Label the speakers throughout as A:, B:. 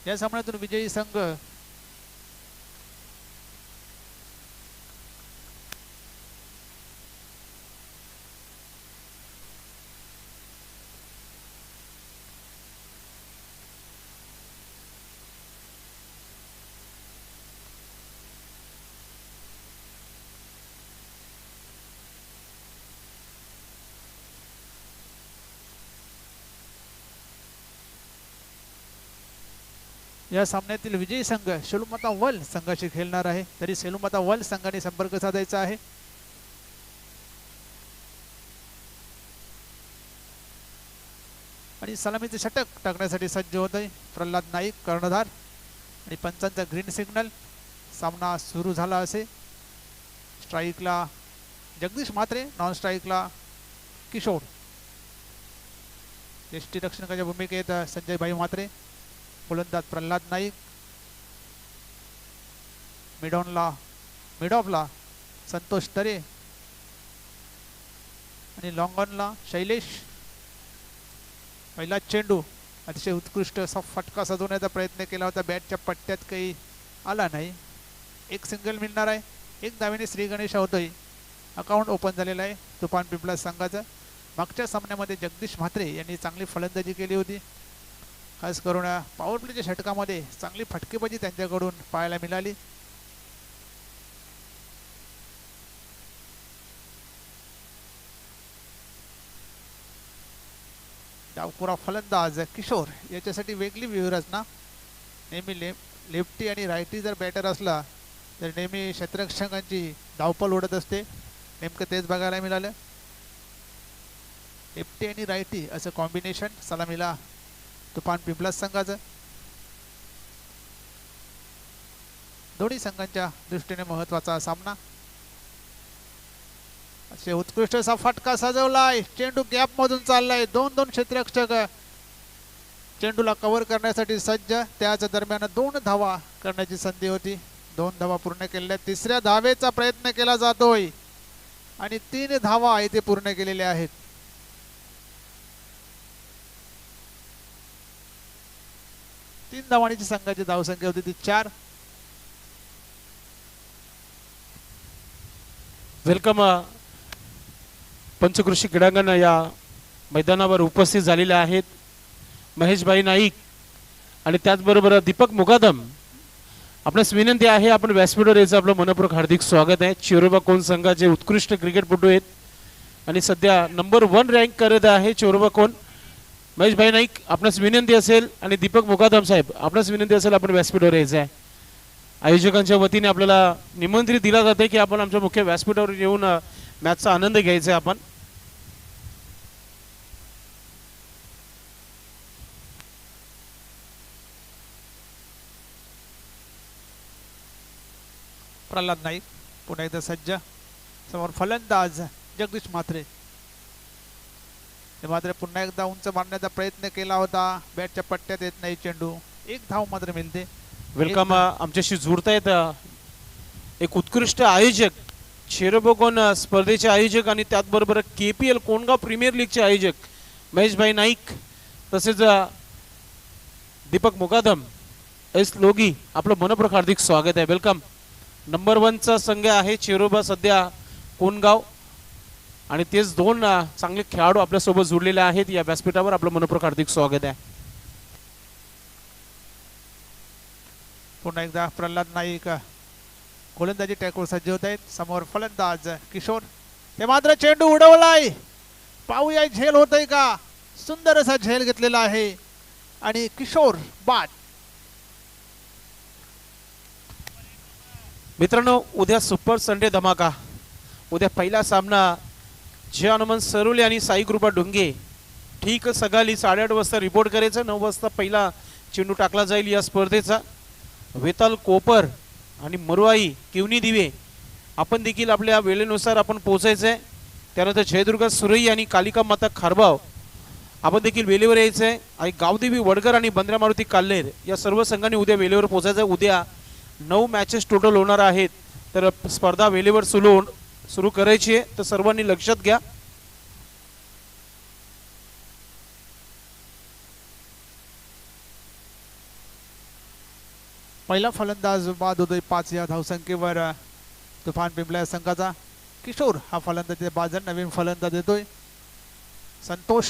A: या सामन्यातून विजयी संघ या सामन्यातील विजयी संघ सेलूमाता वल संघाशी खेळणार आहे। तरी सेलूमाता वल संघाने संपर्क साधायचा आहे। आणि सलामीचे षटक टाकण्यासाठी सज्ज होत आहे प्रल्हाद नाईक कर्णधार आणि पंचांचा ग्रीन सिग्नल। सामना सुरू झाला असे। स्ट्राईकला जगदीश म्हात्रे, नॉन स्ट्राईकला किशोर। यष्टीरक्षकाच्या भूमिकेत संजय भाई म्हात्रे, गोलंदाज प्रल्हाद नाईक, मिडऑफला संतोष तरे आणि लॉंगॉनला शैलेश। पहिला चेंडू अतिशय उत्कृष्ट असा फटका साधवण्याचा प्रयत्न केला होता, बॅटच्या पट्ट्यात काही आला नाही। एक सिंगल मिळणार आहे। एक धावेने श्री गणेश होतोय। अकाउंट ओपन झालेला आहे तुफान पिंपळा संघाचं। मागच्या सामन्यामध्ये जगदीश म्हात्रे यांनी चांगली फलंदाजी केली होती। खास करून पॉवर प्लेच्या षटकामध्ये चांगली फटकेबाजी त्यांच्याकडून पाहायला मिळाली। डावखुरा फलंदाज किशोर याच्यासाठी वेगळी व्यूहरचना। नेहमी लेफ्टी आणि रायटी जर बॅटर असला तर नेहमी क्षेत्ररक्षकांची धावपळ उडत असते। नेमकं तेच बघायला मिळालं। लेफ्टी आणि रायटी असं कॉम्बिनेशन सलामीला तुफान पिंपळा संघाचं। दोन्ही संघांच्या दृष्टीने महत्त्वाचा सामना। असे उत्कृष्ट असा फटका सजवलाय। चेंडू गॅप मधून चाललाय। दोन क्षेत्ररक्षक चेंडूला कव्हर करण्यासाठी सज्ज। त्याच दरम्यान 2 धावा करण्याची संधी होती। 2 धावा पूर्ण केलेल्या। तिसऱ्या धावेचा प्रयत्न केला जातोय आणि 3 धावा इथे पूर्ण केलेल्या आहेत। तीन धावांची संघाची धावसंख्या होती ती 4।
B: वेलकम पंचकृषी क्रीडांगण या मैदानावर उपस्थित झालेले आहेत महेशभाई नाईक आणि त्याचबरोबर दीपक मुकादम। आपल्यास विनंती आहे आपण व्यासपीठावर यायचं आपलं मनपूर्वक हार्दिक स्वागत आहे। चोरोबा कोण संघाचे उत्कृष्ट क्रिकेटपटू आहेत आणि सध्या नंबर 1 रँक करत आहे चोरोबा कोण। महेशभाई नाईक आपणास विनंती असेल आणि दीपक मुकादम साहेब आपणास विनंती असेल आपण व्यासपीठावर यायचं आहे। आयोजकांच्या वतीने आपल्याला निमंत्रित दिला जाते की आपण आमच्या मुख्य व्यासपीठावर येऊन मॅचचा आनंद घ्यायचा आहे आपण।
A: प्रल्हाद नाईक पुन्हा एकदा सज्ज। समोर फलंदाज जगदीश म्हात्रे। मात्र पुन्हा एकदा उंच मारण्याचा प्रयत्न केला होता। बॅटच्या पट्ट्यात येत नाही चेंडू। 1 धाव मात्र मिळते।
B: वेलकम आमच्याशी जुळतायत एक उत्कृष्ट आयोजक चेरोबोकोन स्पर्धेचे आयोजक आणि त्याचबरोबर KPL कोंडगाव प्रीमियर लीगचे आयोजक महेशभाई नाईक तसेच दीपक मुकादम एस लोगी आपलं मनपूर्वक हार्दिक स्वागत आहे। वेलकम। नंबर 1 चा संघ आहे चेरोबा सध्या कोंडगाव आणि तेच 2 चांगले खेळाडू आपल्या सोबत जोडलेले आहेत या व्यासपीठावर आपलं मनपूर्वक हार्दिक स्वागत आहे।
A: पुन्हा एकदा प्रल्हाद नाईक गोलंदाजी टॅकवर सज्ज होत आहेत। समोर फलंदाज किशोर। ते मात्र चेंडू उडवलाय। पाहूया झेल होतय का। सुंदर असा झेल घेतलेला आहे आणि किशोर बाद।
B: मित्रांनो उद्या सुपर संडे धमाका। उद्या पहिला सामना जय हनुमान सरोले आणि साई कृपा डोंगे ठीक सकाळी 8:30 वाजता रिपोर्ट करायचं। 9 वाजता पहिला चेंडू टाकला जाईल या स्पर्धेचा। वेताल कोपर आणि मरुआई किवनी दिवे आपण देखील आपल्या वेळेनुसार आपण पोहोचायचं आहे। त्यानंतर जयदुर्गा सुरई आणि कालिका माता खारबाव आपण देखील वेळेवर यायचं आहे। आणि गावदेवी वडकर आणि बंद्रा मारुती काल्हेर या सर्व संघांनी उद्या वेळेवर पोहोचायचं आहे। उद्या 9 मॅचेस टोटल होणार आहेत। तर स्पर्धा वेळेवर सुरू करायची आहे तर सर्वांनी लक्षात घ्या।
A: पहिला फलंदाज बाद होतोय 5 या धावसंख्येवर तुफान पिंपळा संघाचा. किशोर हा फलंदाज बाद झाला. नवीन फलंदाज येतोय संतोष.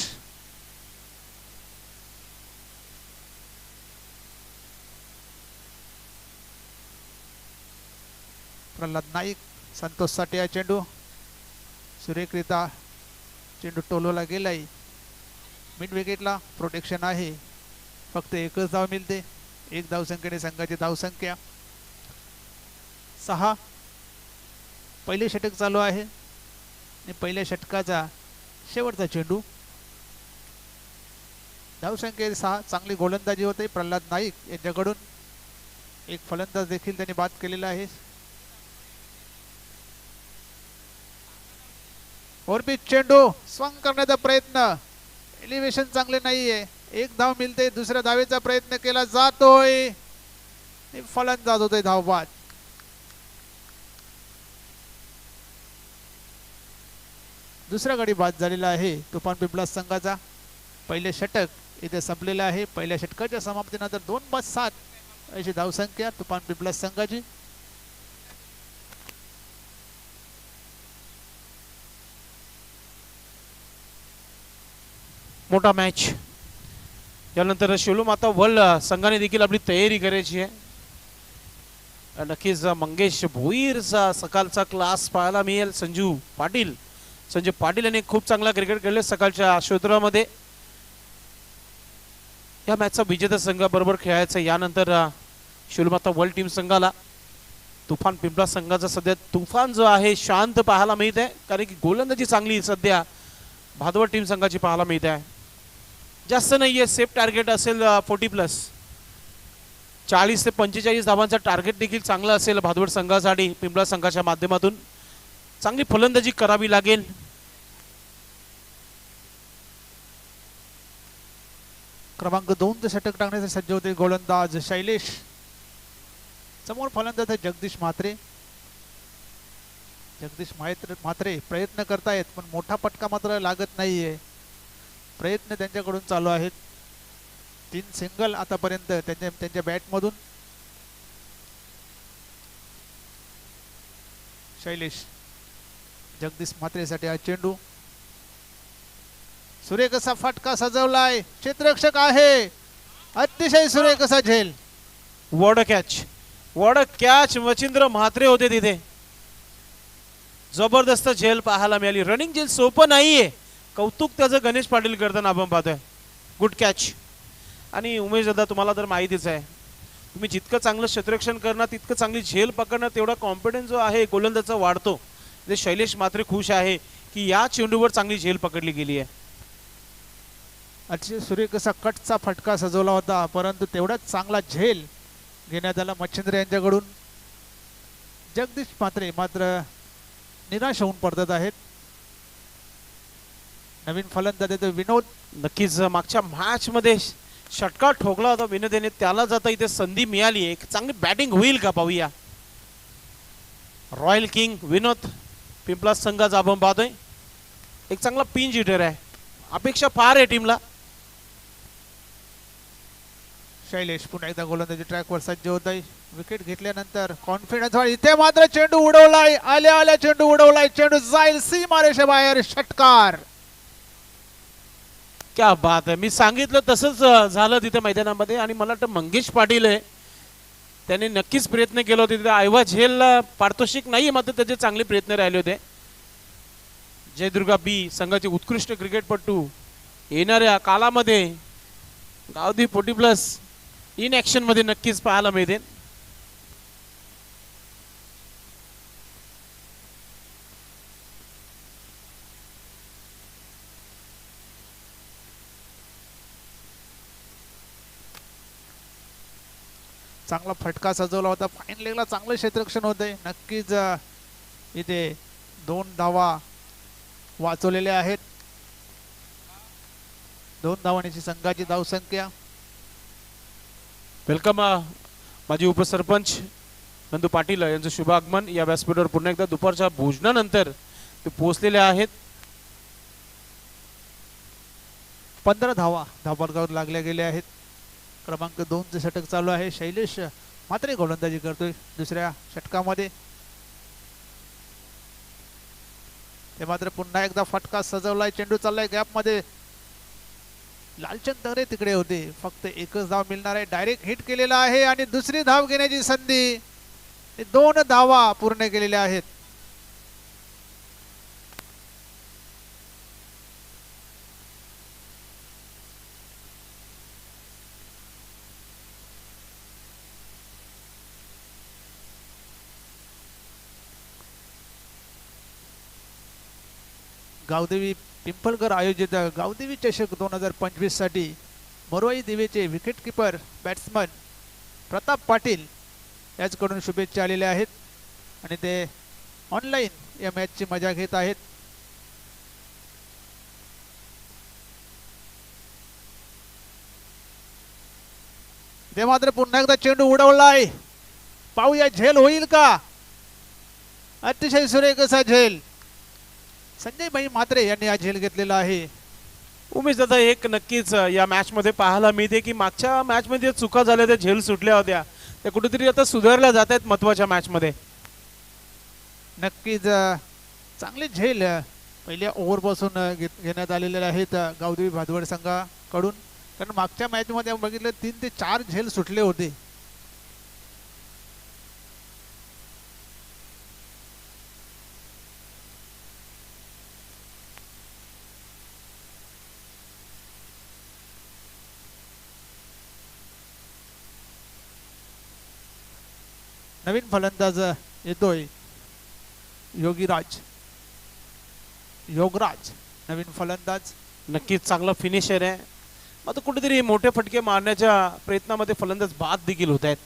A: प्रल्हाद नाईक संतोष साठी हा चेंडू सुरेखरित्या चेंडू टोलवला गेलाय. मिड विकेटला प्रोटेक्शन आहे. फक्त एकच धाव मिळते. 1 धावसंख्येने संघाची धावसंख्या 6. पहिले षटक चालू आहे आणि पहिल्या षटकाचा शेवटचा चेंडू. धावसंख्येत 6. चांगली गोलंदाजी होते प्रल्हाद नाईक यांच्याकडून. एक फलंदाज देखील त्यांनी बाद केलेला आहे. ओरबीट चेंडू स्वंग करण्याचा प्रयत्न. एलिव्हेशन चांगले नाहीये. 1 धाव मिळते. दुसऱ्या धावेचा प्रयत्न केला जातोय. फलंदाज होतोय धाव बाद. दुसरा गडी बाद झालेला आहे तुफान पिंपळा संघाचा. पहिले षटक इथे संपलेलं आहे. पहिल्या षटकाच्या समाप्तीनंतर 2-5-7 अशी धावसंख्या तुफान पिंपळा संघाची.
B: मोठा मॅच. यानंतर शिवलमाता वर्ल्ड संघाने देखील आपली तयारी करायची आहे. नक्कीच मंगेश भोईरचा सकाळचा क्लास पाहायला मिळेल. संजय पाटील यांनी खूप चांगला क्रिकेट खेळले सकाळच्या क्षेत्रामध्ये. या मॅचचा विजेता संघाबरोबर खेळायचा. यानंतर शिवलमाता वर्ल्ड टीम संघाला तुफान पिंपळा संघाचा सध्या तुफान जो आहे शांत पाहायला मिळत आहे. कारण की गोलंदाजी चांगली सध्या भादवड टीम संघाची पाहायला मिळत आहे. जास्त नाहीये. सेफ टार्गेट असेल 40+. 40 ते 45 धावांचा टार्गेट देखील चांगला असेल भादवड संघासाठी. पिंपळा संघाच्या माध्यमातून चांगली फलंदाजी करावी लागेल.
A: क्रमांक 2 चे षटक टाकण्यासाठी सज्ज होते गोलंदाज शैलेश. समोर फलंदाज जगदीश म्हात्रे. म्हात्रे प्रयत्न करतायत पण मोठा फटका मात्र लागत नाहीये. प्रयत्न त्यांच्याकडून चालू आहेत. 3 सिंगल आतापर्यंत त्यांच्या बॅटमधून. शैलेश जगदीश म्हात्रेसाठी हा चेंडू. सुरेख असा फटका सजवलाय. क्षेत्ररक्षक आहे. अतिशय सुरेख असा झेल.
B: वॉड कॅच मच्छिंद्र म्हात्रे होते तिथे. जबरदस्त झेल पाहायला मिळाली. रनिंग झेल सोपं नाहीये. कौतुक त्याचं गणेश पाटील करताना आपण पाहतोय. Good catch. आणि उमेश दादा तुम्हाला तर माहितीच आहे तुम्ही जितकं चांगलं क्षेत्ररक्षण करणार तितकं चांगली झेल पकडणार तेवढा कॉन्फिडन्स जो आहे गोलंदाजाचा वाढतो. ते शैलेश मात्र खुश आहे की या चेंडूवर चांगली झेल पकडली गेली आहे.
A: अतिशय सुरेख असा कटचा फटका सजवला होता परंतु तेवढाच चांगला झेल घेण्यात आला मच्छिंद्र यांच्याकडून. जगदीश म्हात्रे मात्र निराश होऊन पडत आहेत. नवीन फलंदाज येतो विनोद.
B: नक्कीच मागच्या मॅच मध्ये षटकार ठोकला होता विनोद याने. त्याला जाता इथे संधी मिळाली. एक चांगली बॅटिंग होईल का पाहूया. रॉयल किंग विनोद पिंपळा संघाचा आपण पाहतोय. एक चांगला पिंच हिटर आहे. अपेक्षा फार आहे टीमला.
A: शैलेश पुन्हा एकदा गोलंदाजी ट्रॅकवर सज्ज होत आहे. विकेट घेतल्यानंतर कॉन्फिडन्स वाढ. इथे मात्र चेंडू उडवलाय. आल्या चेंडू उडवलाय. चेंडू जाईल सीमारेषे बाहेर. षटकार.
B: क्या बात आहे. मी सांगितलं तसंच झालं तिथे मैदानामध्ये. आणि मला वाटतं मंगेश पाटील आहे त्याने नक्कीच प्रयत्न केला होता तिथे. आयवा झेलला पारितोषिक नाही मात्र त्याचे चांगले प्रयत्न राहिले होते. जयदुर्गा बी संघाचे उत्कृष्ट क्रिकेटपटू येणाऱ्या कालामध्ये गावदी 40+ इन ऍक्शन मध्ये नक्कीच पाहायला मिळते.
A: चांगला फटका सजवला होता. फाईन लेगला चांगलं क्षेत्ररक्षण होते. नक्कीच इथे 2 धावा वाचवलेल्या आहेत. 2 धावांची संघाची धावसंख्या.
B: वेलकम माजी उपसरपंच नंदू पाटील यांचं शुभ आगमन या व्यासपीठावर पुन्हा एकदा दुपारच्या भोजनानंतर ते पोहोचलेले आहेत.
A: 15 धावा धाबागावर लागल्या गेल्या आहेत. क्रमांक 2 चे षटक चालू आहे. शैलेश मात्र गोलंदाजी करतोय दुसऱ्या षटकामध्ये. ते मात्र पुन्हा एकदा फटका सजवलाय. चेंडू चाललाय गॅप मध्ये. लालचंद तगरे तिकडे होते. फक्त एकच धाव मिळणार आहे. डायरेक्ट हिट केलेला आहे आणि दुसरी धाव घेण्याची संधी. 2 धावा पूर्ण केलेल्या आहेत. गावदेवी पिंपळकर आयोजित गावदेवी चषक 2025 साठी मोरवाई देवीचे wicket keeper batsman Pratap Patil याचकडून शुभेच्छा आलेल्या आहेत आणि ते ऑनलाईन या मॅचची मजा घेत आहेत. ते मात्र पुन्हा एकदा चेंडू उडवलाय. पाहूया झेल होईल का. अतिशय सुरेख असा झेल संजय भाई म्हात्रे यांनी हा झेल घेतलेला आहे.
B: उमेश दादा एक नक्कीच या मॅच मध्ये पाहायला मिळते की मागच्या मॅच मध्ये चुका झाल्या त्या झेल सुटल्या होत्या त्या कुठेतरी आता सुधारल्या जात आहेत महत्वाच्या मॅच मध्ये.
A: नक्कीच चांगले झेल पहिल्या ओव्हर पासून घेण्यात आलेले आहेत गावदेवी भादवड संघाकडून. कारण मागच्या मॅच मध्ये आपण बघितलं 3 ते 4 झेल सुटले होते. नवीन फलंदाज येतोय योगराज नवीन फलंदाज.
B: नक्कीच चांगला फिनिशर आहे. आता कुठेतरी मोठे फटके मारण्याच्या प्रयत्नामध्ये फलंदाज बाद देखील होत आहेत.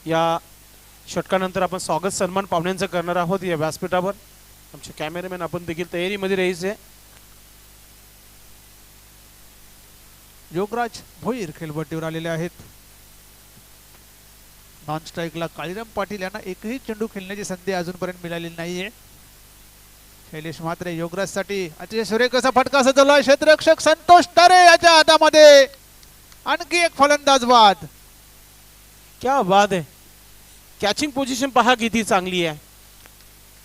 B: या षटकानंतर आपण स्वागत सन्मान पाहुण्यांचा करणार आहोत या व्यासपीठावर. आमचे कॅमेरामॅन आपण देखील तयारीमध्ये राहायचे.
A: योगराज भोईर खेळपट्टीवर आलेले आहेत. नॉन स्ट्राईकला काळीराम पाटील यांना एकही चेंडू खेळण्याची संधी अजूनपर्यंत मिळालेली नाहीये. शैलेश म्हात्रे योगराज साठी अतिशय सुरेख असा फटका सजवला. क्षेत्ररक्षक संतोष तारे याच्या हातामध्ये आणखी एक फलंदाज बाद.
B: क्या बात आहे. कॅचिंग पोझिशन पहा किती चांगली आहे.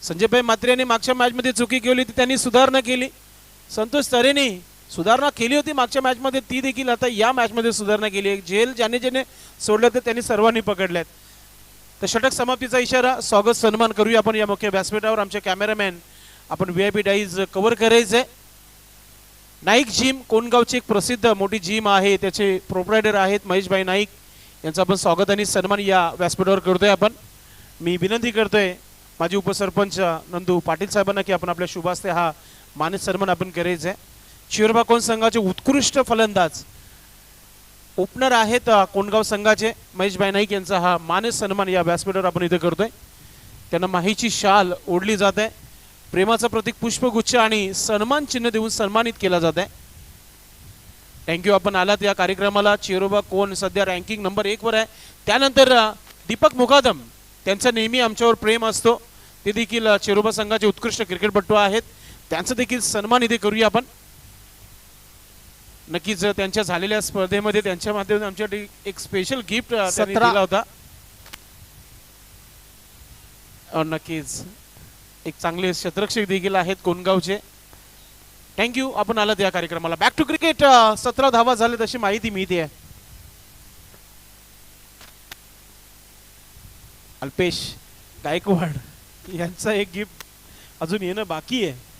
B: संजयभाई म्हात्रे यांनी मागच्या मॅच मध्ये चुकी केली होती त्यांनी सुधारणा केली. संतोष तारेने सुधारणा केली होती मागच्या मॅच मध्ये ती देखील आता या मॅच मध्ये सुधारणा केली आहे. झेल ज्याने ज्याने सोडले ते त्यांनी सर्वांनी पकडल्यात. तर षटक समाप्तीचा इशारा स्वागत सन्मान करूया आपण या मुख्य व्यासपीठावर. आमचे कॅमेरामॅन आपण VIP डाईज कव्हर करायचे. नाईक जिम कोणगावची एक प्रसिद्ध मोठी जिम आहे त्याचे प्रोप्रायटर आहेत महेशभाई नाईक यांचं आपण स्वागत आणि सन्मान या व्यासपीठावर करतोय आपण. मी विनंती करतोय माजी उपसरपंच नंदू पाटील साहेबांना की आपण आपल्या शुभास्ते हा मानस सन्मान आपण करायचा आहे. चिरबा कोण संघाचे उत्कृष्ट फलंदाज ओपनर आहेत कोणगाव संघाचे महेशभाई नाईक यांचा हा मानस सन्मान या व्यासपीठावर आपण इथे करतोय. त्यांना माहीची शाल ओढली जात आहे. प्रेमाचं प्रतीक पुष्पगुच्छ आणि सन्मान चिन्ह देऊन सन्मानित केला जात आहे. थँक्यू आपण आलात या कार्यक्रमाला. चिरोबा कोण सध्या रँकिंग नंबर 1 वर आहे. त्यानंतर दीपक मुकादम त्यांचा नेहमी आमच्यावर प्रेम असतो. ते देखील चिरोबा संघाचे उत्कृष्ट क्रिकेटपटू आहेत. त्यांचं देखील सन्मान इथे करूया आपण. नक्कीच त्यांच्या झालेल्या स्पर्धेमध्ये त्यांच्या माध्यमातून आमच्यासाठी एक स्पेशल गिफ्ट त्यांनी दिला होता. नक्कीच एक चांगले क्षेत्ररक्षक देखील आहेत कोणगावचे. थँक्यू आपण आलात या कार्यक्रमाला. Back to cricket. 17 धावा झाले तशी माहिती मिळते आहे. अल्पेश गायकवाड यांचा एक गिफ्ट अजून येणं बाकी आहे.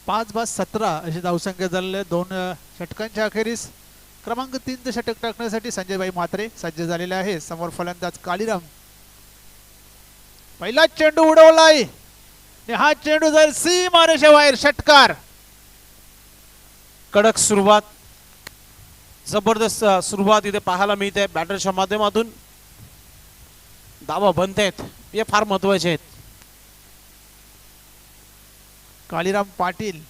A: 5-17 अशी धावसंख्या झालेली आहे 2 षटकांच्या अखेरीस. क्रमांक 3 षटक टाकण्यासाठी संजयभाई म्हात्रे सज्ज झालेले आहे. समोर फलंदाज काळीराम. पहिला चेंडू उडवलाय. हा चेंडू जाईल सीमारेषे बाहेर. षटकार.
B: कडक सुरुवात जबरदस्त सुरुवात इथे पाहायला मिळते. बॅटरच्या माध्यमातून धावा बनतायत हे फार महत्वाचे आहेत.
A: काळीराम पाटील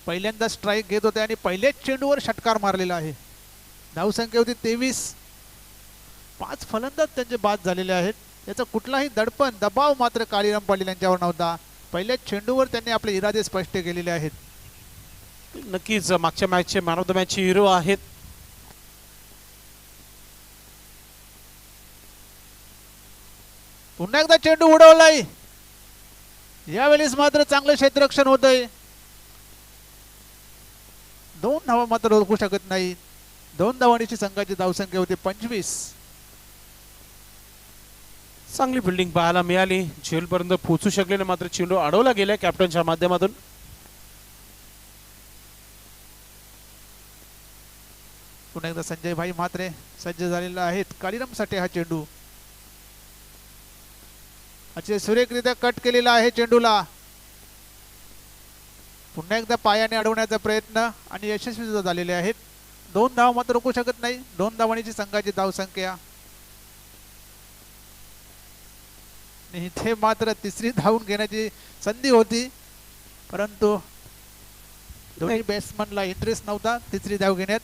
A: पहिल्यांदा स्ट्राईक घेत होते आणि पहिल्याच चेंडूवर षटकार मारलेला आहे. धावसंख्या होती 23. 5 फलंदाज त्यांचे बाद झालेले आहेत. याचा कुठलाही दडपण दबाव मात्र काळीराम पाटील यांच्यावर नव्हता. पहिल्याच चेंडूवर त्यांनी आपले इरादे स्पष्ट केलेले आहेत.
B: नक्कीच मागच्या मॅचचे मॅन ऑफ द मॅचचे हिरो आहेत.
A: पुन्हा एकदा चेंडू उडवलाय. यावेळेस मात्र चांगलं क्षेत्ररक्षण होतंय. 2 धावा मात्र रोखू शकत नाही. 2 धावांची संघाची धावसंख्या होती 25.
B: चांगली फिल्डिंग पाहायला मिळाली. झेलपर्यंत पोहोचू शकले नाही, मात्र चेंडू अडवला गेला कॅप्टनच्या माध्यमातून.
A: पुन्हा एकदा संजय भाई म्हात्रे सज्ज झालेला आहेत. कालीरामसाठी हा चेंडू अतिशय सुरेखरित्या कट केलेला आहे चेंडूला. पुन्हा एकदा पायाने अडवण्याचा प्रयत्न आणि यशस्वी सुद्धा झालेले आहेत. 2 धावा मात्र रोखू शकत नाही. 2 धावांची संघाची धावसंख्या. इथे मात्र तिसरी धावून घेण्याची संधी होती, परंतु दोन्ही बॅट्समनला इंटरेस्ट नव्हता तिसरी धाव घेण्यात.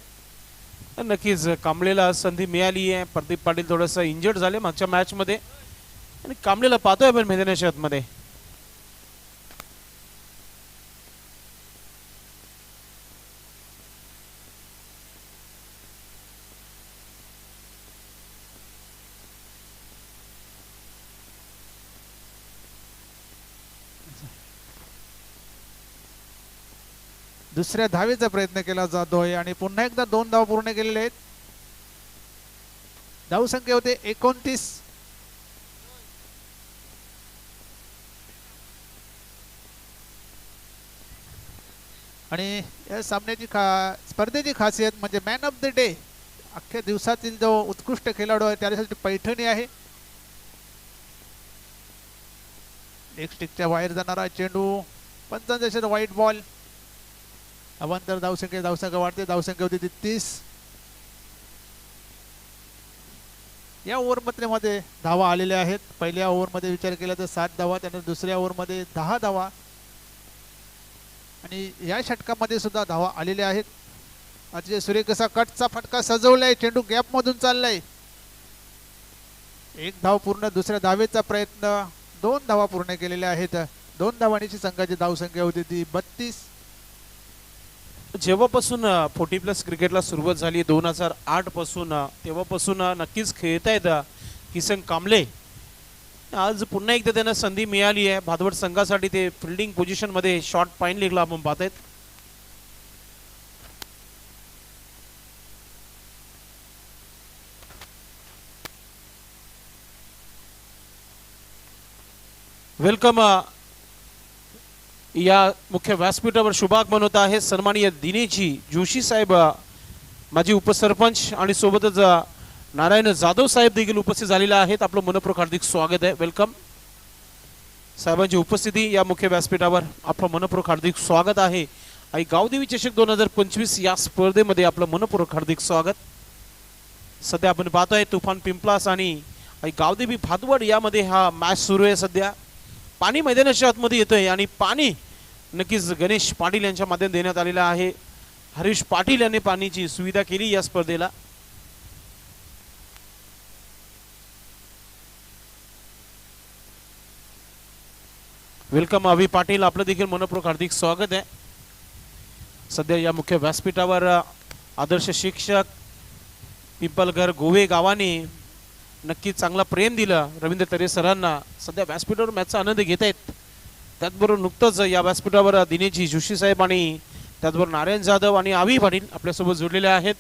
B: नक्कीच कांबळेला संधी मिळाली आहे. प्रदीप पाटील थोडंसं इंजर्ड झाले मागच्या मॅच मध्ये आणि कांबळेला पाहतोय आपण मैदानाच्या आतमध्ये.
A: दुसऱ्या धावेचा प्रयत्न केला जातोय आणि पुन्हा एकदा 2 धावा पूर्ण केलेले आहेत. धावसंख्या होते 29. आणि या सामन्याची स्पर्धेची खासियत म्हणजे मॅन ऑफ द डे, अख्ख्या दिवसातील जो उत्कृष्ट खेळाडू आहे त्यासाठी पैठणी आहे. लेग स्टिकच्या बाहेर जाणारा चेंडू, पंचांच्या व्हाईट बॉल. अवांतर धावसंख्या वाढते. धावसंख्या होती 30. या ओव्हरमध्ये धावा आलेल्या आहेत. पहिल्या ओव्हरमध्ये विचार केला तर 7 धावा, त्यानंतर दुसऱ्या ओव्हरमध्ये 10 धावा आणि या षटकामध्ये सुद्धा धावा आलेल्या आहेत. अतिशय सुरेख असा कटचा फटका सजवलाय. चेंडू गॅप मधून चाललाय. 1 धाव पूर्ण. दुसऱ्या धावेचा प्रयत्न. 2 धावा पूर्ण केलेल्या आहेत. 2 धावांची संघाची धावसंख्या होती ती 32.
B: जेव्हापासून 40+ क्रिकेटला सुरुवात झाली 2008 पासून, तेव्हापासून नक्कीच खेळतायत किसन कांबळे. आज पुन्हा एकदा त्यांना संधी मिळाली आहे. भादवड संघासाठी ते फिल्डिंग पोझिशन मध्ये शॉर्ट पाईन लीगला आपण पाहतायत. वेलकम या मुख्य व्यासपीठावर शुभागमन होत आहे सन्माननीय दिनेशजी जोशी साहेब, माजी उपसरपंच आणि सोबतच नारायण जाधव साहेब देखील उपस्थित झालेले आहेत. आपलं मनपूर्वक हार्दिक स्वागत आहे. वेलकम. साहेबांची उपस्थिती या मुख्य व्यासपीठावर आपलं मनपूर्वक हार्दिक स्वागत आहे. आणि गावदेवी चषक 2025 या स्पर्धेमध्ये आपलं मनपूर्वक हार्दिक स्वागत. सध्या आपण पाहतोय तुफान पिंपलास आणि गावदेवी भादवड यामध्ये हा मॅच सुरू आहे. सध्या पाणी मैदानाच्या आतमध्ये येतंय आणि पाणी नक्कीच गणेश पाटील यांच्या माध्यमातून देण्यात आलेलं आहे. हरीश पाटील यांनी पाण्याची सुविधा केली या स्पर्धेला. वेलकम अभि पाटील, आपलं देखील मनपूर्वक हार्दिक स्वागत आहे. सध्या या मुख्य व्यासपीठावर आदर्श शिक्षक पिंपलघर गोवे गावाने नक्कीच चांगला प्रेम दिलं रवींद्र तरे सरांना. सध्या व्यासपीठावर मॅचचा आनंद घेत आहेत. त्याचबरोबर नुकतंच या व्यासपीठावर दिनेशजी जोशी साहेब आणि त्याचबरोबर नारायण जाधव आणि अभि पाटील आपल्यासोबत जोडलेले आहेत.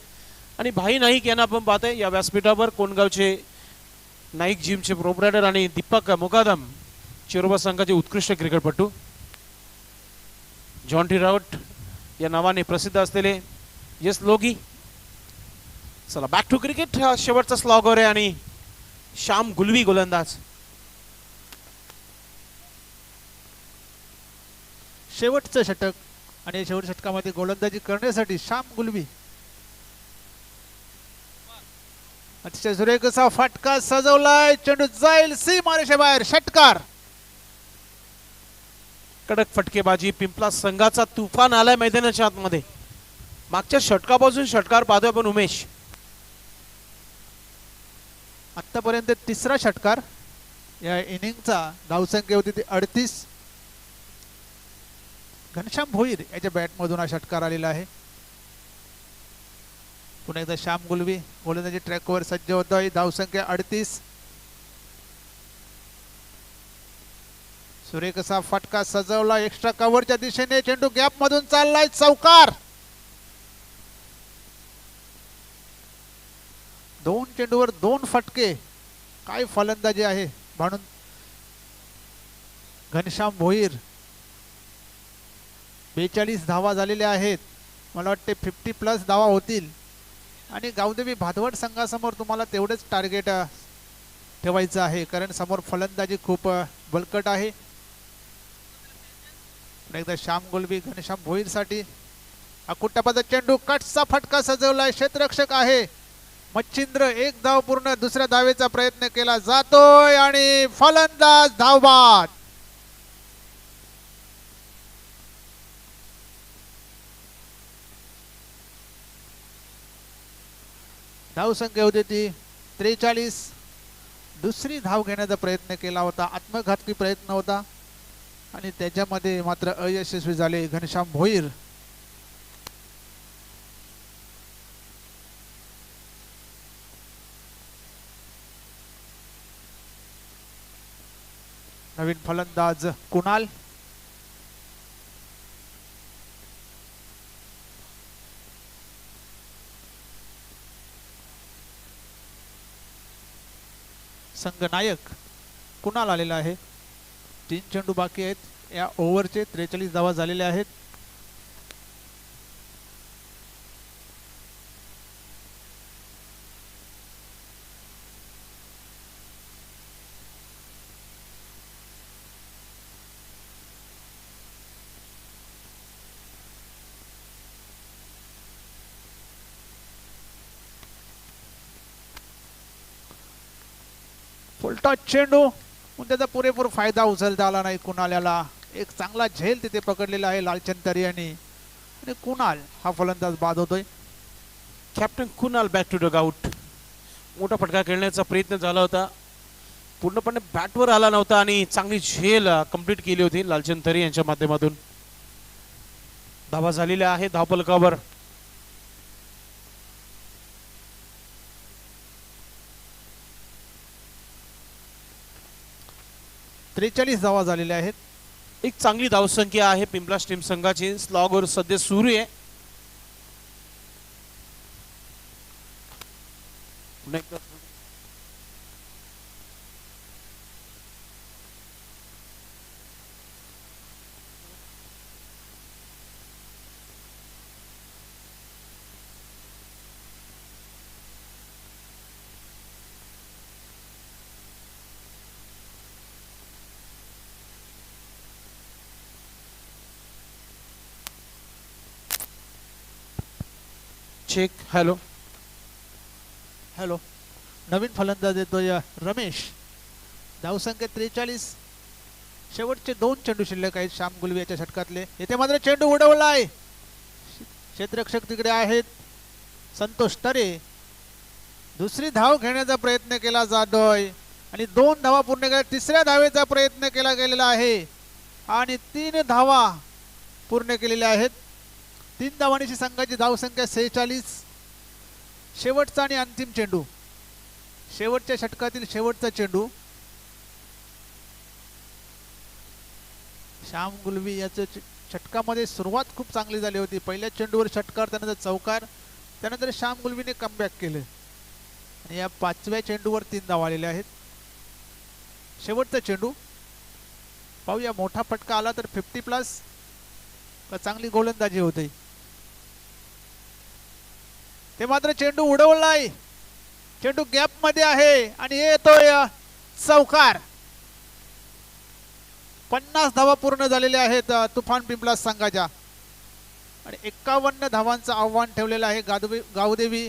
B: आणि भाई नाईक यांना आपण पाहतोय या व्यासपीठावर कोणगावचे नाईक जिमचे प्रोप्रायटर आणि दीपक मुकादम चिरोबा संघाचे उत्कृष्ट क्रिकेटपटू. जॉन टी राऊट या नावाने प्रसिद्ध असलेले यस लोगी. चला बॅक टू क्रिकेट. हा शेवटचा स्लॉगर आहे आणि श्याम गुलवी गोलंदाज.
A: शेवटचं षटक आणि शेवटच्या षटकामध्ये गोलंदाजी करण्यासाठी श्याम गुलवी. अतिशय सुरेख असा फटका सजवलाय. चेंडू जाईल सीमारेषे बाहेर. षटकार.
B: कडक फटकेबाजी. पिंपला संघाचा तुफान आलाय मैदानाच्या आतमध्ये. मागच्या षटकापासून षटकार पाहतोय आपण उमेश.
A: आतापर्यंत तिसरा षटकार या इनिंगचा. धावसंख्या होती ती 38. घनश्याम भोईर याच्या बॅटमधून हा षटकार आलेला आहे. पुन्हा एकदा श्याम गुलवी गोलंदाजी ट्रॅकवर सज्ज होतोय. धावसंख्या 38. सुरेख असा फटका सजवला एक्स्ट्रा कव्हरच्या दिशेने. चेंडू गॅप मधून चाललाय, चौकार. 2 चेंडूवर 2 फटके. काय फलंदाजी आहे म्हणून घनश्याम भोईर. 42 धावा झालेल्या आहेत. मला वाटते 50+ धावा होतील आणि गावदेवी भादवड संघासमोर तुम्हाला तेवढेच टार्गेट ठेवायचं आहे, कारण समोर फलंदाजी खूप बलकट आहे. एकदा श्याम गुलबी घनश्याम भोईर साठी अकुट्यापाचा चेंडू, कटचा फटका सजवलाय. क्षेत्ररक्षक आहे मच्छिंद्र. 1 धाव पूर्ण. दुसऱ्या धावेचा प्रयत्न केला जातोय आणि फलंदाज धावबाद. धावसंख्या होती ती 43. दुसरी धाव घेण्याचा प्रयत्न केला होता, आत्मघातकी प्रयत्न होता आणि त्याच्यामध्ये मात्र अयशस्वी झाले घनश्याम भोईर. नवीन फलंदाज कुणाल. संघनायक कुणाल आलेला आहे. 3 चेंडू बाकी आहेत या ओव्हरचे. 43 धावा झालेल्या आहेत. फुलटॉस चेंडू पण त्याचा पुरेपूर फायदा उचलता आला नाही कुणाल्याला. एक चांगला झेल तिथे पकडलेला आहे लालचंद तरियानी आणि कुणाल हा फलंदाज बाद होतोय.
B: Captain Kunal back to dugout. मोठा फटका खेळण्याचा प्रयत्न झाला होता, पूर्णपणे बॅटवर आला नव्हता आणि चांगली झेल कंप्लीट केली होती लालचंद तरी यांच्या माध्यमातून. धावा झालेल्या आहे धावफलकावर.
A: 43 धावा झालेल्या आहेत.
B: एक चांगली धावसंख्या आहे पिंपलास टीम संघाची. स्लॉगवर सध्या सुरू आहे. चेक. Hello
A: hello. नवीन फलंदाज येतोय रमेश. धावसंख्या 43. शेवटचे 2 चेंडू शिल्लक आहेत श्याम गुलवी याच्या षटकातले. येथे मात्र चेंडू उडवलाय. क्षेत्ररक्षक तिकडे आहेत संतोष तरे. दुसरी धाव घेण्याचा प्रयत्न केला जातोय आणि 2 धावा पूर्ण केल्या. तिसऱ्या धावेचा प्रयत्न केला गेलेला आहे आणि 3 धावा पूर्ण केलेल्या आहेत. 3 धावांची संघाची धावसंख्या 46. शेवटचा आणि अंतिम चेंडू, शेवटच्या षटकातील शेवटचा चेंडू. श्याम गुलवी याच्या षटकामध्ये सुरुवात खूप चांगली झाली होती. पहिल्या चेंडूवर षटकार, त्यानंतर चौकार, त्यानंतर श्याम गुलवीने कमबॅक केले आणि या 5व्या चेंडूवर 3 धावा आलेल्या आहेत. शेवटचा चेंडू पाहूया. मोठा फटका आला तर 50+ का चांगली गोलंदाजी होते. ते मात्र चेंडू उडवलाय. चेंडू गॅप मध्ये आहे आणि येतोय चौकार. 50 धावा पूर्ण झालेल्या आहेत तुफान पिंपलास संघाच्या आणि 51 धावांचं आव्हान ठेवलेलं आहे गावदेवी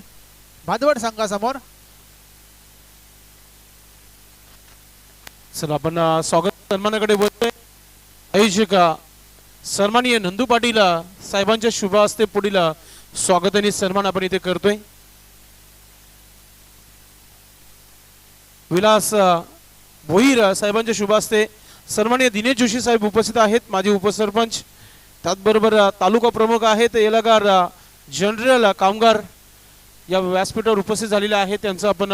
A: भादवड संघासमोर.
B: चला आपण स्वागत सन्मानाकडे बोलतोय. आयोजक सन्माननीय नंदू पाटील साहेबांच्या शुभ हस्ते पुढील स्वागत आणि सन्मान आपण इथे करतोय. विलास भोईर साहेबांच्या शुभ हस्ते सन्माननीय दिनेश जोशी साहेब उपस्थित आहेत, माजी उपसरपंच. त्याचबरोबर तालुका प्रमुख आहेत एलागार जनरल कामगार या व्यासपीठावर उपस्थित झालेले आहेत. त्यांचं आपण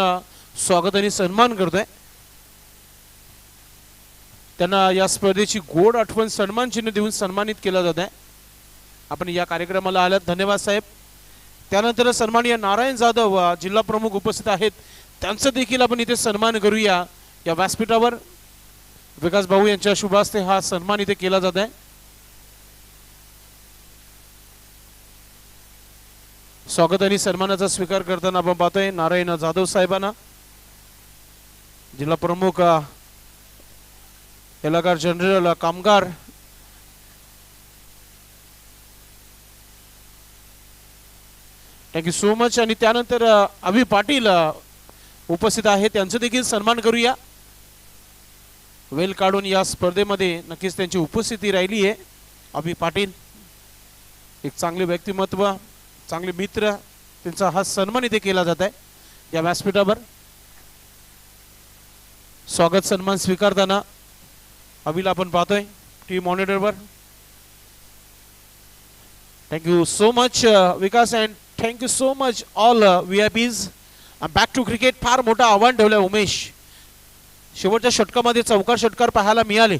B: स्वागत आणि सन्मान करतोय. त्यांना या स्पर्धेची गोड आठवण सन्मान चिन्ह देऊन सन्मानित केलं जात आहे. आपण या कार्यक्रमाला आल्यात, धन्यवाद साहेब. त्यानंतर सन्माननीय नारायण जाधव जिल्हा प्रमुख उपस्थित आहेत, त्यांचा देखील आपण इथे सन्मान करूया. या व्यासपीठावर विकास भाऊ यांच्या शुभ हस्ते हा सन्मान इथे केला जात आहे. स्वागत आणि सन्मानाचा स्वीकार करताना आपण पाहतोय नारायण जाधव साहेबांना, जिल्हा प्रमुख एलागार जनरल कामगार. Thank you so much. आणि त्यानंतर अभि पाटील उपस्थित आहेत, त्यांचं देखील सन्मान करूया. वेल काढून या स्पर्धेमध्ये नक्कीच त्यांची उपस्थिती राहिली आहे. अभि पाटील एक चांगले व्यक्तिमत्व, चांगले मित्र, त्यांचा हा सन्मान इथे केला जात आहे या व्यासपीठावर. स्वागत सन्मान स्वीकारताना अभिला आपण पाहतोय टीव्ही मॉनिटरवर. Thank you so much Vikas and thank you so much all VIPs. Back to cricket. फार मोठं आव्हान ठेवलंय उमेश. शेवटच्या षटकामध्ये चौकार षटकार पाहायला मिळाले.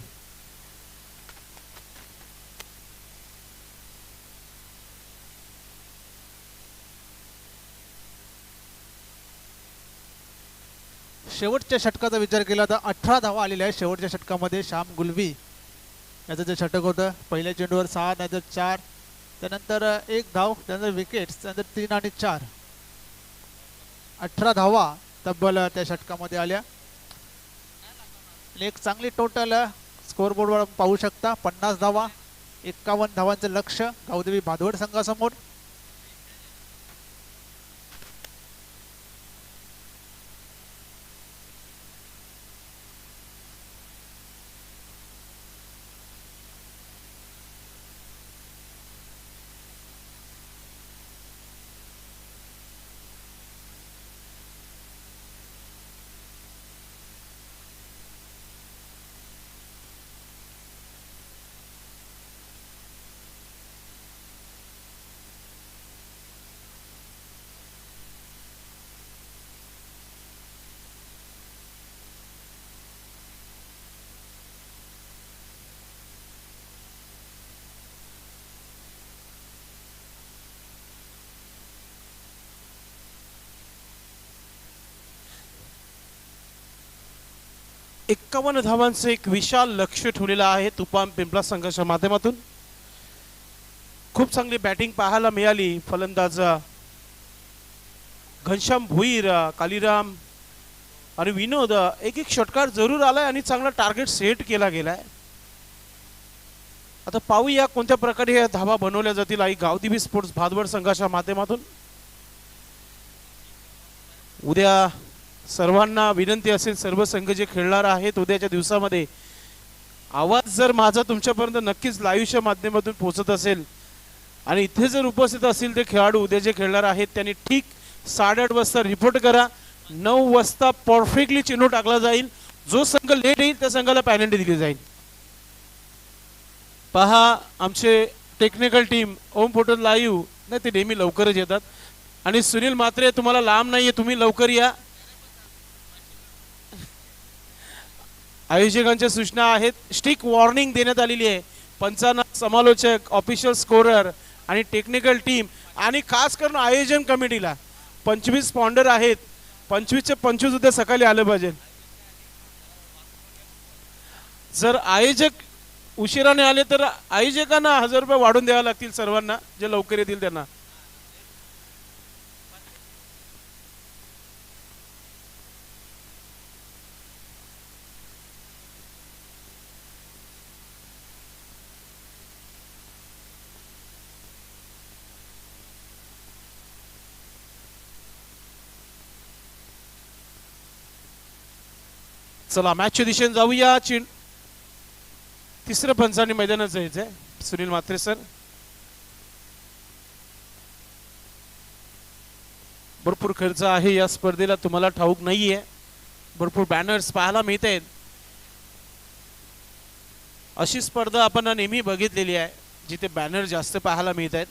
A: शेवटच्या षटकाचा विचार केला तर 18 धावा आलेल्या आहेत शेवटच्या षटकामध्ये. श्याम गुलवी याचं जे षटक होतं, पहिल्या चेंडूवर 6 नाहीतर 4, त्यानंतर 1 धाव, त्यानंतर विकेट्स, त्यानंतर 3 आणि 4, 18 धावा तब्बल त्या षटकामध्ये आल्या. एक चांगली टोटल स्कोअरबोर्डवर पाहू शकता. 50 धावा, 51 धावांचं लक्ष गावदेवी भादवड संघासमोर.
B: एक्कावन्न धावांचं एक विशाल लक्ष ठेवलेलं आहे तुपाम पिंपळा संघाच्या माध्यमातून. खूप चांगली बॅटिंग पाहायला मिळाली. फलंदाज घनश्याम भोईर, कालीराम आणि विनोद एक एक षटकार जरूर आलाय आणि चांगला टार्गेट सेट केला गेलाय. आता पाहूया कोणत्या प्रकारे या धावा बनवल्या जातील आई गावदेवी स्पोर्ट्स भादवड संघाच्या माध्यमातून. उद्या सर्वांना विनंती असेल, सर्व संघ जे खेळणार आहेत उद्याच्या दिवसामध्ये, आवाज जर माझा तुमच्यापर्यंत नक्कीच लाईव्हच्या माध्यमातून पोहोचत असेल आणि इथे जर उपस्थित असतील ते खेळाडू उद्या जे खेळणार आहेत त्यांनी ठीक 8:30 वाजता रिपोर्ट करा. 9 वाजता परफेक्टली चेंडू टाकला जाईल. जो संघ लेट येईल त्या संघाला पॅनल्टी दिली जाईल. पहा आमचे टेक्निकल टीम ओम फोटो लाईव्ह नाही, ते नेहमी लवकरच येतात. आणि सुनील म्हात्रे तुम्हाला लांब नाहीये, तुम्ही लवकर या. आयोजकांच्या सूचना आहेत. स्ट्रिक्ट वॉर्निंग देण्यात आलेली आहे. पंचांना, समालोचक, ऑफिशियल स्कोरर आणि टेक्निकल टीम आणि खास करून आयोजन कमिटीला 25 स्पॉन्डर आहेत. 25चे 25 उद्या सकाळी आलं पाहिजे. जर आयोजक उशिराने आले तर आयोजकांना 1000 रुपये वाढून द्यावे लागतील सर्वांना, जे लवकर येतील त्यांना. चला मॅचच्या दिशेने जाऊया. तिसरं पंचांनी मैदानात जायचंय. सुनील म्हात्रे सर, भरपूर खर्च आहे या स्पर्धेला, तुम्हाला ठाऊक नाहीये. भरपूर बॅनर्स पाहायला मिळत आहेत. अशी स्पर्धा आपण नेहमी बघितलेली आहे जिथे बॅनर जास्त पाहायला मिळत आहेत.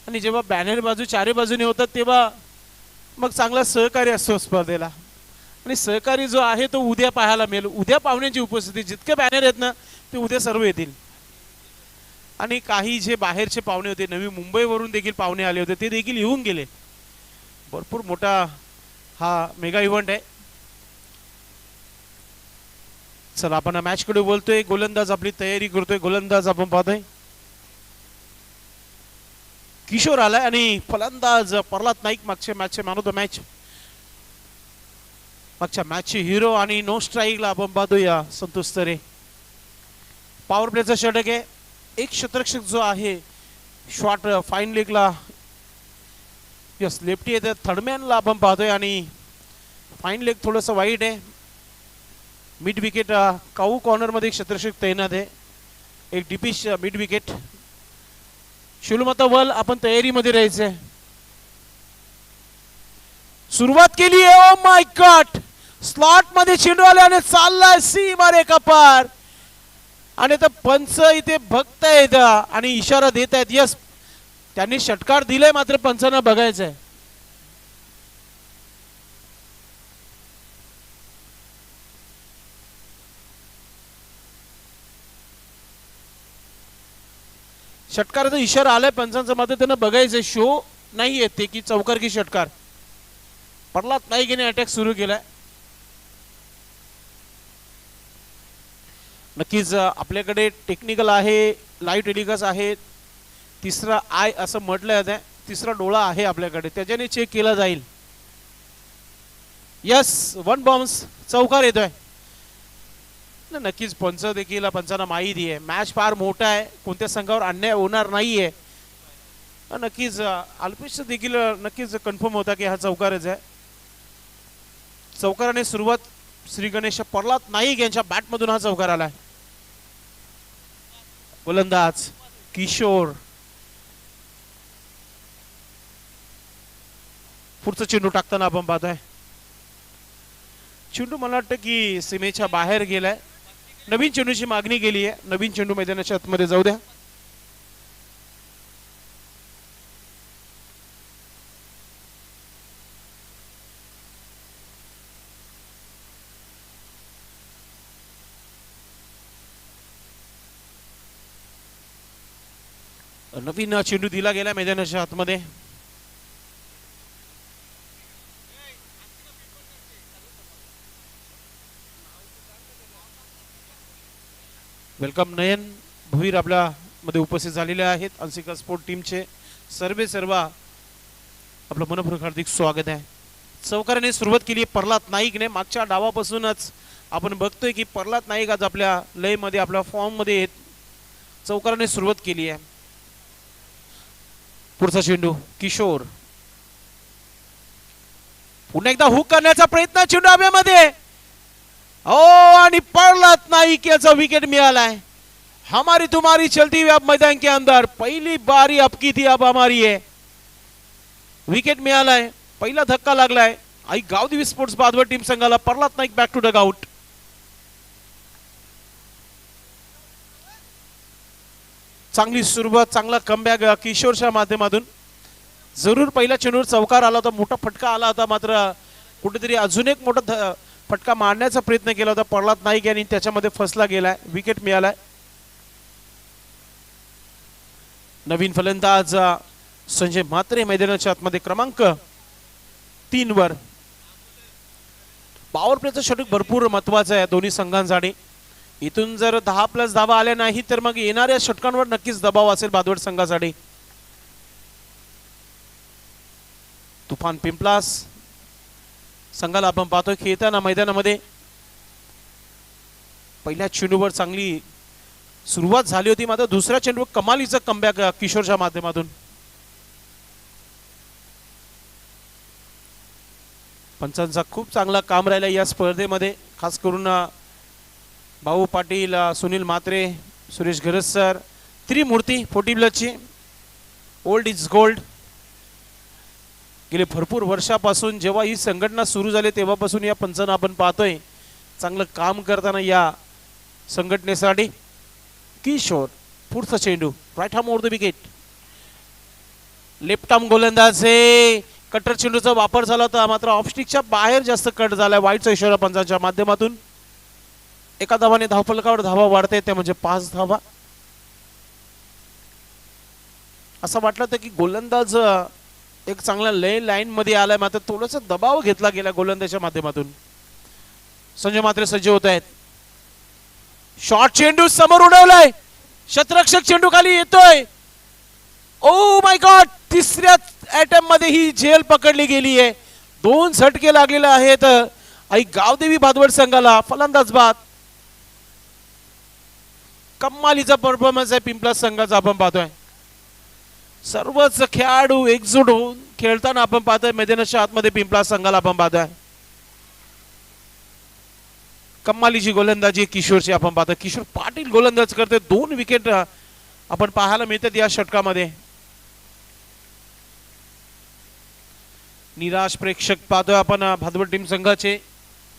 B: आणि जेव्हा बॅनर बाजू चारी बाजूने होतात तेव्हा मग चांगला सहकार्य असतो स्पर्धेला. आणि सहकारी जो आहे तो उद्या पाहायला मिळेल. उद्या पाहुण्यांची उपस्थिती, जितके बॅनर आहेत ना ते उद्या सर्व येतील. आणि काही जे बाहेरचे पाहुणे होते, नवी मुंबईवरून देखील पाहुणे आले होते, ते देखील येऊन गेले. भरपूर मोठा हा मेगा इव्हेंट आहे. चला आपण मॅच कडे बोलतोय. गोलंदाज आपली तयारी करतोय. गोलंदाज आपण पाहतोय किशोर आलाय आणि फलंदाज प्रल्हाद नाईक, मागच्या मॅचचे मॅन ऑफ द मॅच, मागच्या मॅचचे हिरो. आणि नो स्ट्राईकला आपण पाहतोय संतोष तरे. पॉवर प्लेचा षटक आहे. एक क्षेत्ररक्षक जो आहे शॉर्ट फाईन लेगला, यस लेफ्टी आहे, थर्डमॅनला आपण पाहतोय आणि फाईन लेग थोडंसं वाईट आहे. मिड विकेट काऊ कॉर्नर मध्ये क्षेत्ररक्षक तैनात आहे. एक डीपी मिड विकेट. शिलूमाता वल आपण तयारीमध्ये राहायचंय. सुरुवात केली आहे. ओ माय गॉड, स्लॉट मध्ये चेंडू आल्याने चाललाय सीमा रेखा पार. आणि आता पंच इथे बघतायत आणि इशारा देत आहेत. यस, त्यांनी षटकार दिलाय, मात्र पंचांना बघायचंय. षटकाराचा इशारा आलाय पंचांचा, मात्र त्यांना बघायचंय. शो नाही येते की चौकार की षटकार. प्रल्हाद नाईक याने अटॅक सुरू केलाय. नक्कीच आपल्याकडे टेक्निकल आहे, लाईव्ह टेलिकास्ट आहे, तिसरा आय असं म्हटलं जातं, तिसरा डोळा आहे आपल्याकडे, त्याच्याने चेक केला जाईल. यस, वन बाउन्स, चौकार येतोय. नक्कीच पंच देखील, पंचांना माहिती आहे मॅच फार मोठा आहे, कोणत्या संघावर अन्याय होणार नाहीये. नक्कीच अल्पेश देखील नक्कीच कन्फर्म होता की हा चौकारच आहे. चौकाराने सुरुवात श्री गणेश प्रल्हाद नाईक यांच्या बॅटमधून हा चौकार आलाय. गोलंदाज किशोर. पुढचा चेंडू टाकताना आपण पाहतोय चेंडू मला वाटतं की सीमेच्या बाहेर गेलाय. नवीन चेंडूची मागणी केली आहे. नवीन चेंडू मैदानाच्या आतमध्ये जाऊ द्या. नवीन चेंडू दिला गेला मैदानाच्या आतमध्ये. वेलकम नयन भुईर आपल्या मध्ये उपस्थित झालेले आहेत. अंसिका स्पोर्ट टीमचे सर्व आपलं मनपूर्वक हार्दिक स्वागत आहे. चौकाराने सुरुवात केली प्रल्हाद नाईकने. मागच्या डावापासूनच आपण बघतोय की प्रल्हाद नाईक आज आपल्या लय मध्ये, आपल्या फॉर्म मध्ये आहेत. चौकाराने सुरुवात केली आहे. पुढचा चेंडू किशोर. पुन्हा एकदा हुक करण्याचा प्रयत्न, चेंडू हवेमध्ये. ओ, आणि प्रल्हाद नाईक याचा विकेट मिळालाय. हमारी तुम्हारी चलती हुई अब मैदान के अंदर, पहली बारी आपकी थी अब हमारी है. विकेट मिळालाय. पहिला धक्का लागलाय आई गावदेवी स्पोर्ट्स बादवर टीम संघाला. Pralhad Naik back to dugout. चांगली सुरुवात, चांगला कमबॅक किशोरच्या माध्यमातून. जरूर पहिल्या चेंडूवर चौकार आला होता, मोठा फटका आला होता, मात्र कुठेतरी अजून एक मोठा फटका मारण्याचा प्रयत्न केला होता प्रल्हाद नाईक यांनी, त्याच्यामध्ये फसला गेलाय. विकेट मिळालाय. नवीन फलंदाज संजय म्हात्रे मैदानाच्या आतमध्ये क्रमांक 3 वर. पॉवर प्लेचं षटक भरपूर महत्वाचं आहे दोन्ही संघांसाठी. इथून जर 10+ धावा आल्या नाही तर मग येणाऱ्या षटकांवर नक्कीच दबाव असेल बादवड संघासाठी. तुफान पिंपलास संघाला आपण पाहतोय खेळताना मैदानामध्ये. पहिल्या चेंडूवर चांगली सुरुवात झाली होती, मात्र दुसऱ्या चेंडूवर कमालीचा कमबॅक किशोरच्या माध्यमातून. पंचांचा खूप चांगला काम राहिला या स्पर्धेमध्ये, खास करून भाऊ पाटील, सुनील म्हात्रे, सुरेश घरज सर, त्रिमूर्ती फोर्टीब्लची. Old is gold. गेले भरपूर वर्षापासून जेव्हा ही संघटना सुरू झाली तेव्हापासून या पंचांना आपण पाहतोय चांगलं काम करताना या संघटनेसाठी. किशोर. पुढचा चेंडू right arm over the wicket. Left arm गोलंदाज आहे. कट्टर चेंडूचा वापर झाला होता, मात्र ऑफस्टिकच्या बाहेर जास्त कट झालाय. वाईटचा इशारा पंचांच्या माध्यमातून. एका धावाने धावफलकावर धावा वाढते, ते म्हणजे 5 धावा. असं वाटलं होतं की गोलंदाज एक चांगला लय लाईन मध्ये आलाय, मात्र थोडासा दबाव घेतला गेला गोलंदाजाच्या माध्यमातून. संजय मात्रे सज्ज होत आहेत. शॉर्ट चेंडू समोर उडवलाय, शतरक्षक चेंडू खाली येतोय. ओ माय गॉड, तिसऱ्या अटेम्प्ट मध्ये ही झेल पकडली गेली आहे. 2 झटके लागलेले आहेत आई गावदेवी भादवड संघाला. फलंदाज बाद. कमालीचा परफॉर्मन्स आहे पिंपला संघाचा आपण पाहतोय. सर्वच खेळाडू एकजूट होऊन खेळताना आपण पाहतोय. मैदानाच्या आतमध्ये पिंपला संघाला आपण पाहतोय. कमालीची गोलंदाजी किशोरची आपण पाहतोय. किशोर पाटील गोलंदाज करते. 2 विकेट आपण पाहायला मिळतात या षटकामध्ये. निराश प्रेक्षक पाहतोय आपण भादवड टीम संघाचे.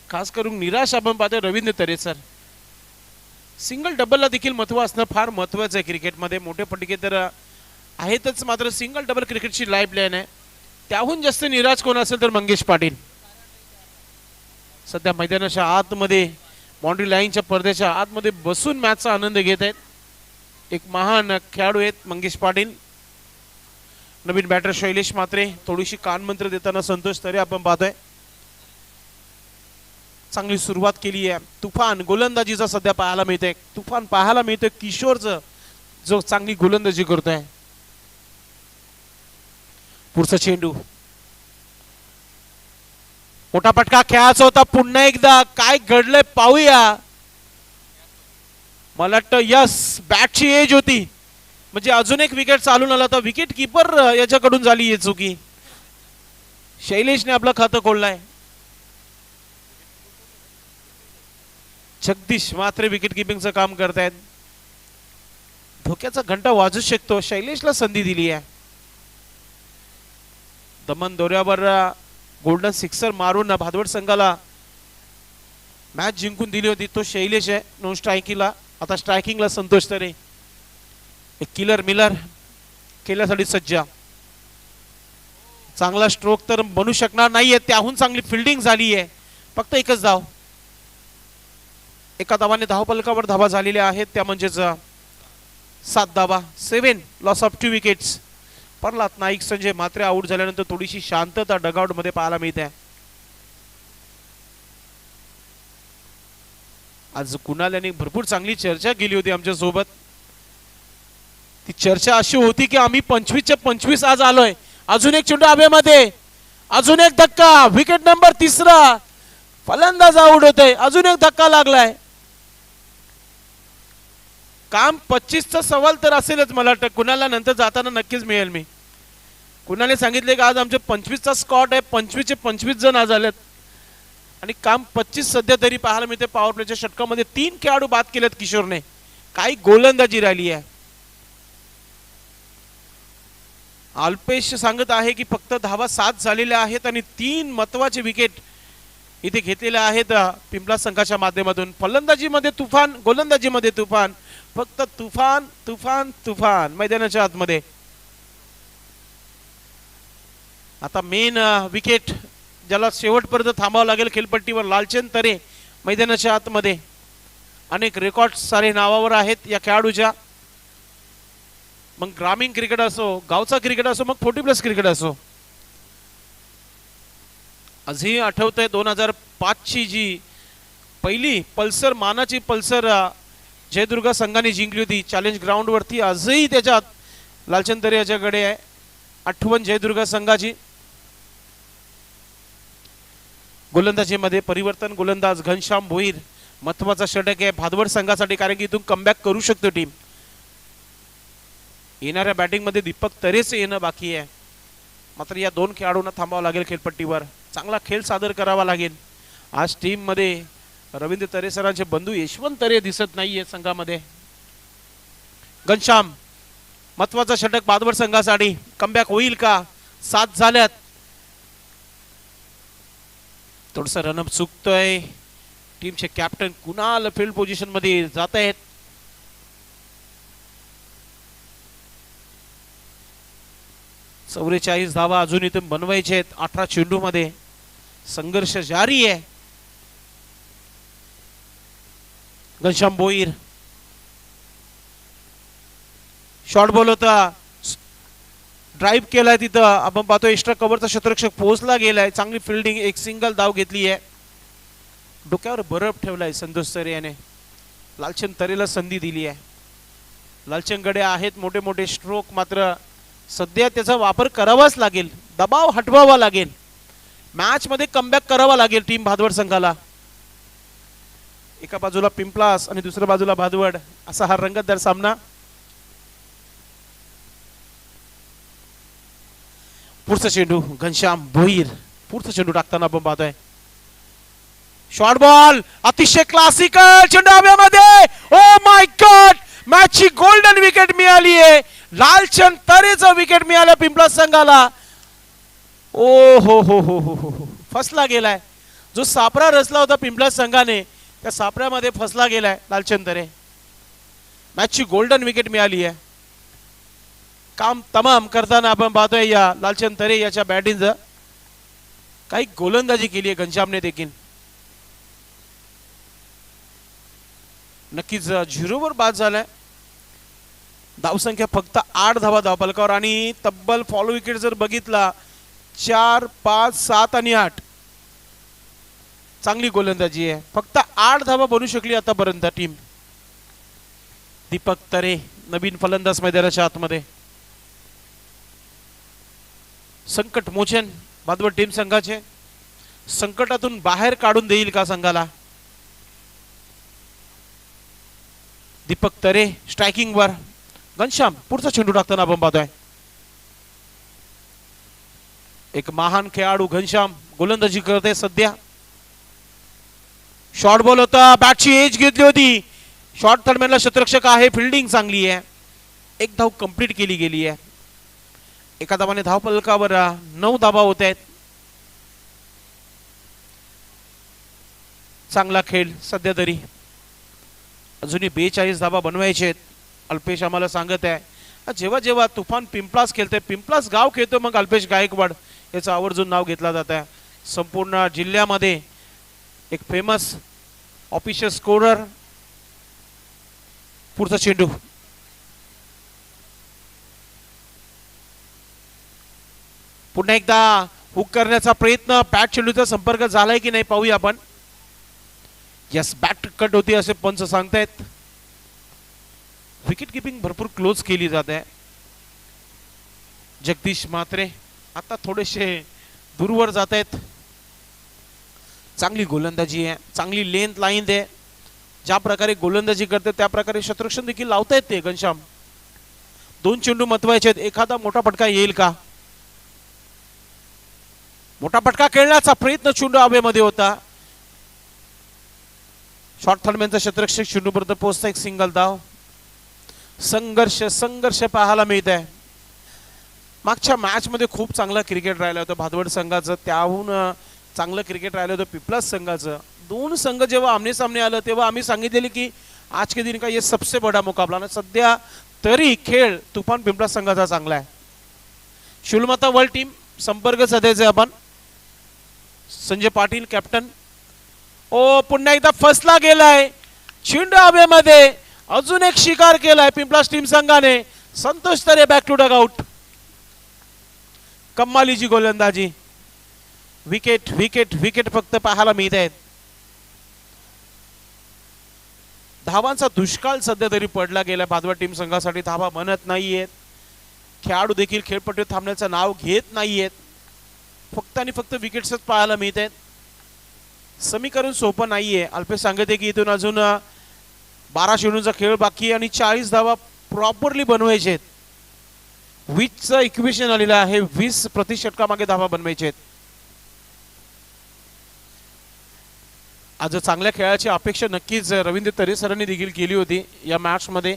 B: खास करून निराश आपण पाहतोय रवींद्र तरे सर. सिंगल डबलला देखील महत्व असणं फार महत्वाचं आहे क्रिकेटमध्ये. मोठे फटके तर आहेतच, मात्र सिंगल डबल क्रिकेटची लाईफ लाईन आहे. त्याहून जास्त निराश कोण असेल तर मंगेश पाटील. सध्या मैदानाच्या आतमध्ये बाउंड्री लाईनच्या पडद्याच्या आतमध्ये बसून मॅचचा आनंद घेत आहेत. एक महान खेळाडू आहेत मंगेश पाटील. नवीन बॅटर शैलेश मात्रे थोडीशी कानमंत्र देताना संतोष तरे आपण पाहतोय. चांगली सुरुवात केली आहे. तुफान गोलंदाजीचा सध्या पाहायला मिळतोय. तुफान पाहायला मिळतोय किशोरचं, जो चांगली गोलंदाजी करतोय. पुढचा चेंडू मोठा फटका खेळायचा होता. पुन्हा एकदा काय घडलंय पाहूया. मला वाटतं यस, बॅटची एज होती, म्हणजे अजून एक विकेट चालून आला तर विकेट कीपर याच्याकडून झाली आहे चुकी. शैलेशने आपलं खातं खोललंय. जगदीश मात्र विकेट किपिंगचं काम करतायत. धोक्याचा घंटा वाजू शकतो. शैलेशला संधी दिली आहे. दमन दौऱ्यावर गोल्डन सिक्सर मारून भादवड संघाला मॅच जिंकून दिली होती तो शैलेश आहे. नॉन स्ट्रायकिंगला, आता स्ट्रायकिंगला संतोष तरे. एक किलर मिलर केल्यासाठी सज्ज. चांगला स्ट्रोक तर बनू शकणार नाहीये. त्याहून चांगली फिल्डिंग झाली आहे. फक्त एकच धाव. एका धावाने धावफलकावर धावा झालेल्या आहेत, त्या म्हणजेच 7 धावा. 7 loss of 2 wickets. Pralhad Naik, Sanjay Matre out झाल्यानंतर थोडीशी शांतता डगआउट मध्ये पाहायला मिळते. आज कुणाल यांनी भरपूर चांगली चर्चा केली होती आमच्या सोबत. ती चर्चा अशी होती की आम्ही 25च्या 25 आज आलोय. अजून एक चेंडू हवेमध्ये, अजून एक धक्का, विकेट नंबर 3. फलंदाज आउट होतोय. अजून एक धक्का लागलाय. काम 25चा सवाल तर असेलच. मला वाटतं कुणाला नंतर जाताना नक्कीच मिळेल. मी कुणाला सांगितले की आज आमचे 25चा स्कॉट आहे. 25चे 25 जण आज आलेत आणि काम 25 सध्या तरी पाहायला मिळते. पॉवर प्लेच्या षटकामध्ये 3 खेळाडू बाद केलेत किशोरने. काही गोलंदाजी राहिली आहे. अल्पेश सांगत आहे की फक्त धावा 7 झालेल्या आहेत आणि 3 महत्वाचे विकेट इथे घेतलेले आहेत पिंपला संघाच्या माध्यमातून. फलंदाजीमध्ये तुफान, गोलंदाजीमध्ये तुफान. फक्त तुफान तुफान तुफान मैदानाच्या आतमध्ये. आता मेन विकेट ज्याला शेवटपर्यंत थांबावं लागेल खेळपट्टीवर, लालचंद तरे मैदानाच्या आतमध्ये. अनेक रेकॉर्ड सारे नावावर आहेत या खेळाडूच्या. मग ग्रामीण क्रिकेट असो, गावचा क्रिकेट असो, मग 40+ क्रिकेट असो. आजही आठवतंय 2005ची जी पहिली पल्सर, मानाची पल्सर जयदुर्गा संघाने जिंकली होती चॅलेंज ग्राउंड वरती. आजही त्याच्यात लालचंद तरे याच्याकडे आहे आठवण जयदुर्गा संघाची. गोलंदाजीमध्ये परिवर्तन. गोलंदाज घनश्याम भोईर महत्वाचा षटक आहे भादवड संघासाठी, कारण की इथून कमबॅक करू शकतो टीम. येणाऱ्या बॅटिंग मध्ये दीपक तरेच येणं बाकी आहे. मात्र या 2 खेळाडूंना थांबावं लागेल खेळपट्टीवर. चांगला खेळ सादर करावा लागेल. आज टीम मध्ये रवींद्र तरे सरांचे बंधू यशवंत तरे दिसत नाहीये संघामध्ये. घनश्याम महत्वाचा षटक भादवड संघासाठी. कमबॅक होईल का? 7 झाल्यात. थोडस रनअप चुकतोय. टीमचे कॅप्टन कुणाल फील्ड पोझिशन मध्ये जात आहेत. 44 धावा अजून इथून बनवायचे आहेत 18 चेंडू मध्ये. संघर्ष जारी आहे. घनश्याम भोईर शॉर्ट बॉल होता, ड्राईव्ह केलाय तिथं. आपण पाहतो एक्स्ट्रा कव्हरचा क्षेत्ररक्षक पोहोचला गेलाय. चांगली फिल्डिंग, एक सिंगल धाव घेतली आहे. डोक्यावर बरफ ठेवलाय संतोष तरे याने. लालचंद तरेला संधी दिली आहे. लालचंदकडे आहेत मोठे मोठे स्ट्रोक, मात्र सध्या त्याचा वापर करावाच लागेल. दबाव हटवावा लागेल. मॅच मध्ये कमबॅक करावा लागेल टीम भादवड संघाला. एका बाजूला पिंपलास आणि दुसऱ्या बाजूला भादवड असा हा रंगतदार सामना. पुढचा चेंडू घनश्याम भोईर. पुढचा चेंडू टाकताना आपण पाहतोय. शॉर्ट बॉल अतिशय क्लासिकल चेंडू हवेमध्ये. ओ माय गॉड, मॅचची गोल्डन विकेट मिळाली आहे. लालचंद तरेचा विकेट मिळाला पिंपळा संघाला. ओ हो हो हो हो हो, फसला गेलाय. जो सापळा रचला होता पिंपळा संघाने, त्या सापळ्यामध्ये फसला गेलाय लालचंद तरे. मॅचची गोल्डन विकेट मिळाली आहे. काम तमाम करताना आपण पाहतोय या लालचंद तरे याच्या बॅटिंगचं. काही गोलंदाजी केली आहे घनश्यामने देखील. नक्कीच 0 वर बाद झालाय. धावसंख्या फक्त 8 धावा धावफलकावर आणि तब्बल फॉलो विकेट जर बघितला 4, 5, 7 आणि 8. चांगली गोलंदाजी आहे. फक्त 8 धावा बनू शकली आतापर्यंत टीम. दीपक तरे नवीन फलंदाज मैदानाच्या आतमध्ये. संकट मोचन भादवड टीम संघाचे. संकटातून बाहेर काढून देईल का संघाला? दीपक तरे स्ट्रायकिंग वर. घनश्याम पुढचा चेंडू टाकताना आपण पाहतोय. एक महान खेळाडू घनश्याम गोलंदाजी करते सध्या. शॉर्ट बॉल होता, बॅटची एज घेतली होती. शॉर्ट थर्डमॅनला क्षेत्ररक्षक आहे. फिल्डिंग चांगली आहे. एक धाव कंप्लीट केली गेली आहे. एका धावाने धाव फलकावर 9 धावा होत आहेत. चांगला खेळ सध्या तरी. अजूनही 42 धावा बनवायचे आहेत. अल्पेश आम्हाला सांगत आहे जेव्हा जेव्हा तुफान पिंपलास खेळते, पिंपलास गाव खेळतो, मग अल्पेश गायकवाड याचं आवर्जून नाव घेतलं जात आहे. संपूर्ण जिल्ह्यामध्ये एक फेमस ऑफिशियल स्कोरर. पुढचा चेंडू पुन्हा एकदा हुक करण्याचा प्रयत्न. बॅट चेंडूचा संपर्क झालाय की नाही पाहूया आपण. यस, बॅट कट होती असे पंच सांगतायत. विकेट किपिंग भरपूर क्लोज केली जात आहे. जगदीश म्हात्रे आता थोडेसे दूरवर जात आहेत. चांगली गोलंदाजी आहे, चांगली लेंथ लाईन आहे. ज्या प्रकारे गोलंदाजी करते त्या प्रकारे क्षेत्ररक्षण देखील लावतायत ते घनश्याम. 2 चेंडू महत्वाचे आहेत. एखादा मोठा फटका येईल का? मोठा फटका खेळण्याचा प्रयत्न चेंडू हवेमध्ये होता. शॉर्ट थर्डमॅनचा क्षेत्ररक्षक चेंडूपर्यंत पोहोचता. एक सिंगल धाव. संघर्ष संघर्ष पाहायला मिळत आहे. मागच्या मॅच मध्ये खूप चांगला क्रिकेट राहिलं होतं भादवड संघाचं. त्याहून चांगलं क्रिकेट राहिलं होतं पिपलास संघाचं. 2 संघ जेव्हा आमने सामने आलं तेव्हा आम्ही सांगितलेले की आज के दिन का ये सबसे बड़ा मुकाबला ना. सध्या तरी खेळ तुफान पिंपलास संघाचा चांगला आहे. शिवलमाता वर्ल्ड टीम संपर्क साधायचे आपण. संजय पाटील कॅप्टन. ओ पुन्हा एकदा फसला गेलाय चेंडू हवेमध्ये. अजून एक शिकार केलाय पिंपलास टीम संघाने. संतोष तरे बॅक टू डग आउट. कमालीची गोलंदाजी. विकेट विकेट विकेट फक्त पाहायला मिळत आहेत. धावांचा दुष्काळ सध्या तरी पडला गेला भादवड टीम संघासाठी. धावा बनत नाहीयेत. खेळाडू देखील खेळपट्टीवर थांबण्याचं नाव घेत नाहीयेत. फक्त आणि फक्त विकेट्सच पाहायला मिळत आहेत. समीकरण सोपं नाहीये. अल्पेश सांगते की इथून अजून 12 चेंडूंचा खेळ बाकी आणि 40 धावा प्रॉपरली बनवायचे आहेत. 20चं इक्वेशन आलेलं आहे. 20 प्रति षटकामागे धावा बनवायचे आहेत. आज चांगल्या खेळाची अपेक्षा नक्कीच रवींद्र तरे सरांनी देखील केली होती या मॅच मध्ये.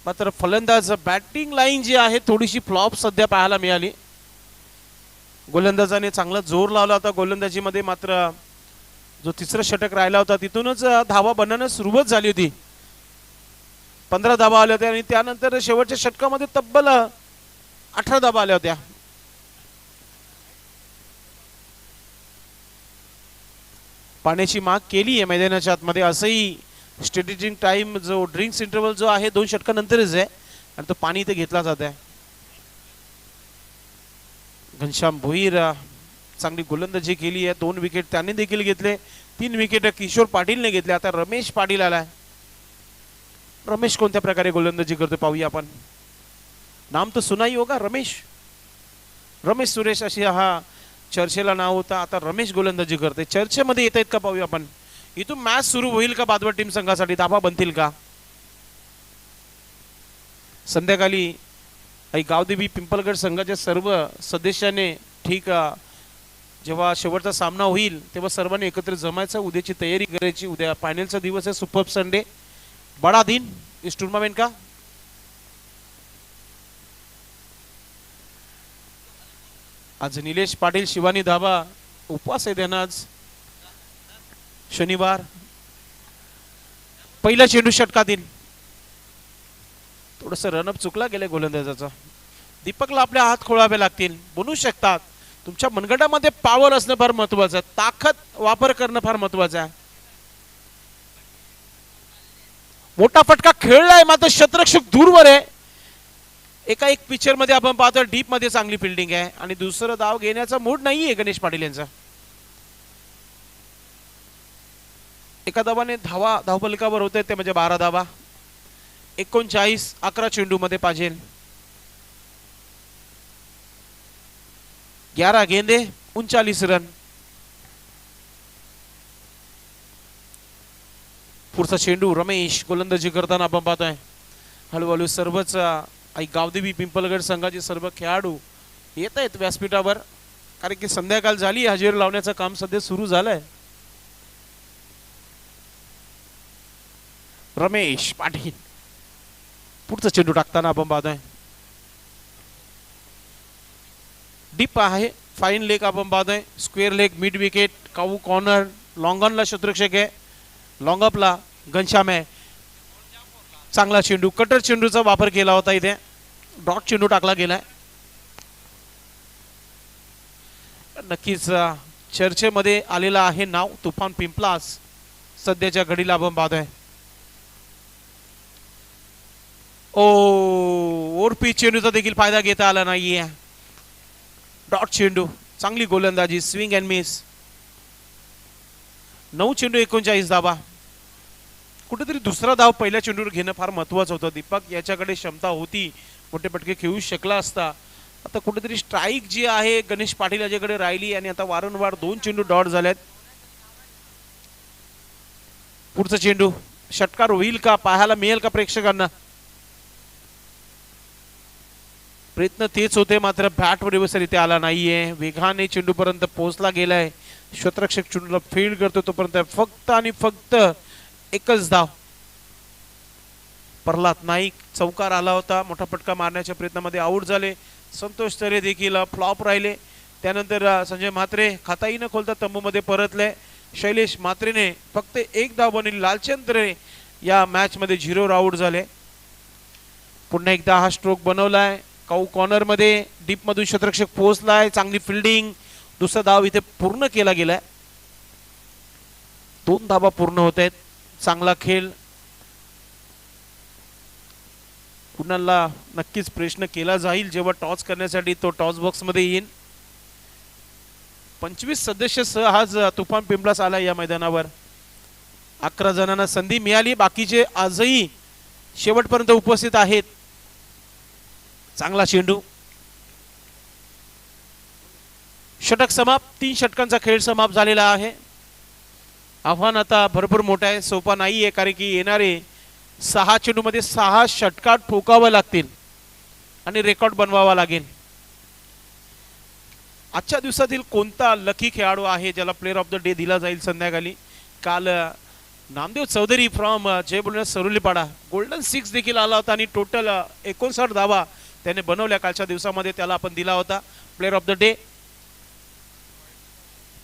B: मात्र फलंदाज बॅटिंग लाईन जी आहे थोडीशी फ्लॉप सध्या पाहायला मिळाली. गोलंदाजाने चांगला जोर लावला होता गोलंदाजीमध्ये. मात्र जो 3रं षटक राहिला होता तिथूनच धावा बनण्यास सुरुवात झाली होती. 15 धावा आल्या होत्या आणि त्यानंतर शेवटच्या षटकामध्ये तब्बल 18 धावा आल्या होत्या. पाण्याची माग केली आहे मैदानाच्या आतमध्ये. असंही स्ट्रॅटेजिक टाइम जो ड्रिंक्स इंटरव्हल जो आहे 2 षटकानंतरच आहे आणि तो पाणी इथे घेतला जात आहे. घनश्याम भोईर चांगली गोलंदाजी केली आहे. 2 विकेट त्याने देखील घेतले. 3 विकेट किशोर पाटीलने घेतले. आता रमेश पाटील आलाय. रमेश कोणत्या प्रकारे गोलंदाजी करतो पाहूया आपण. नाम तो सुनाई होगा रमेश. रमेश सुरेश अशी हा चर्चेला नाव होता. आता रमेश गोलंदाजी करते. चर्चेमध्ये येत आहेत का पाहूया आपण. इथून मॅच सुरू होईल का बादवड टीम संघासाठी. धाबा बनतील का. संध्याकाळी गावदेवी पिंपलगड संघाच्या सर्व सदस्याने ठीक जेव्हा शेवटचा सामना होईल तेव्हा सर्वांनी एकत्र जमायचं. उद्याची तयारी करायची. उद्या फायनलचा दिवस आहे. सुपर संडे बड़ा दिन इस टूर्नामेंट का. आज निलेश पाटील शिवानी धाबा उपवास आहे त्यांना. आज शनिवार. पहिला चेंडू षटकातील थोडस रनअप चुकला गेले गोलंदाजाचा. दीपकला आपल्या हात खोळावे लागतील. बनवू शकतात. तुमच्या मनगटामध्ये पॉवर असणं फार महत्वाचं आहे. ताकद वापर करणं फार महत्वाचं आहे. मोठा फटका खेळलाय मात्र शतरक्षक दूरवर आहे. एका एक पिक्चर मध्ये आपण पाहतो डीप मध्ये चांगली फिल्डिंग आहे आणि दुसरं धाव घेण्याचा मूड नाहीये गणेश पाटील यांचा. एका धावाने धावफलकावर होते ते म्हणजे 12 धावा. 39 11 चेंडू मध्ये पाहिजे. 11 गेंदे 39 रन. पुढचा चेंडू रमेश गोलंदाजी करताना आपण पाहतोय. हळूहळू सर्वच गावदेवी पिंपलगड संघाचे सर्व खेळाडू येत आहेत व्यासपीठावर. कारण की संध्याकाळ झाली. हजेरी लावण्याचं काम सध्या सुरू झालंय. रमेश पाटील पुढचा चेंडू टाकताना आपण पाहतोय. डीप आहे. फाईन लेग आपण पाहतोय. स्क्वेअर लेग मिड विकेट काऊ कॉर्नर. लॉंग ऑनला शतरक्षक आहे. लॉंग अपला घनश्याम आहे. चांगला चेंडू कटर चेंडूचा वापर केला होता. इथे डॉट चेंडू टाकला गेलाय. नक्कीच चर्चेमध्ये आलेला आहे नाव तुफान पिंपलास. सध्याच्या घडीला आपण पाहतोय. ओरपी चेंडूचा देखील फायदा घेता आला नाहीये. डॉट चेंडू चांगली गोलंदाजी. Swing and miss. 9 चेंडू 39 धावा. कुठेतरी दुसरा धाव पहिल्या चेंडूवर घेणं फार महत्वाचं होतं. दीपक याच्याकडे क्षमता होती. मोठे पटके खेळू शकला असता. आता कुठेतरी स्ट्राईक जी आहे गणेश पाटील याच्याकडे राहिली आणि आता वारंवार 2 चेंडू डॉट झालेत. पुढचा चेंडू षटकार होईल का. पाहायला मिळेल का प्रेक्षकांना. प्रयत्न तेच होते मात्र बॅटवर व्यवस्थितरित्या आला नाहीये. वेगाने चेंडू पर्यंत पोहोचला गेलाय. क्षेत्ररक्षक चेंडूला फील्ड करतो तोपर्यंत फक्त आणि फक्त एकच धाव. प्रल्हाद नाईक चौकार आला होता. मोठा फटका मारण्याच्या प्रयत्नामध्ये आऊट झाले. संतोष तरे देखील फ्लॉप राहिले. त्यानंतर संजय म्हात्रे खाताही न खोलता तंबूमध्ये परतले. शैलेश म्हात्रेने फक्त 1 धाव बनवली. लालचंद तरे या मॅच मध्ये 0 आऊट झाले. पुन्हा एकदा हा स्ट्रोक बनवलाय. काऊ कॉर्नर मध्ये डीप मधून शतरक्षक पोहोचलाय. चांगली फिल्डिंग. दुसरा धाव इथे पूर्ण केला गेलाय. 2 धावा पूर्ण होत आहेत. चांगला खेळ. कुणाला नक्कीच प्रश्न केला जाईल जेव्हा टॉस करण्यासाठी तो टॉस बॉक्स मध्ये येईल. 25 सदस्य सह आज तुफान पिंपलास आला या मैदानावर. 11 जणांना संधी मिळाली. बाकीचे आजही शेवटपर्यंत उपस्थित आहेत. चांगला चेंडू. षटक समाप्त. 3 षटकांचा खेळ समाप्त झालेला आहे. आव्हान आता भरपूर मोठं आहे. सोपा नाहीये कारण की येणारे 6 चेंडू मध्ये 6 षटकार ठोकावे लागतील आणि रेकॉर्ड बनवावा लागेल. आजच्या दिवसातील कोणता लकी खेळाडू आहे ज्याला प्लेअर ऑफ द डे दिला जाईल संध्याकाळी. काल नामदेव चौधरी फ्रॉम जय बुलढाणा सरुलीपाडा गोल्डन 6 देखील आला होता आणि टोटल 59 धावा त्याने बनवल्या कालच्या दिवसामध्ये. त्याला आपण दिला होता player of the day.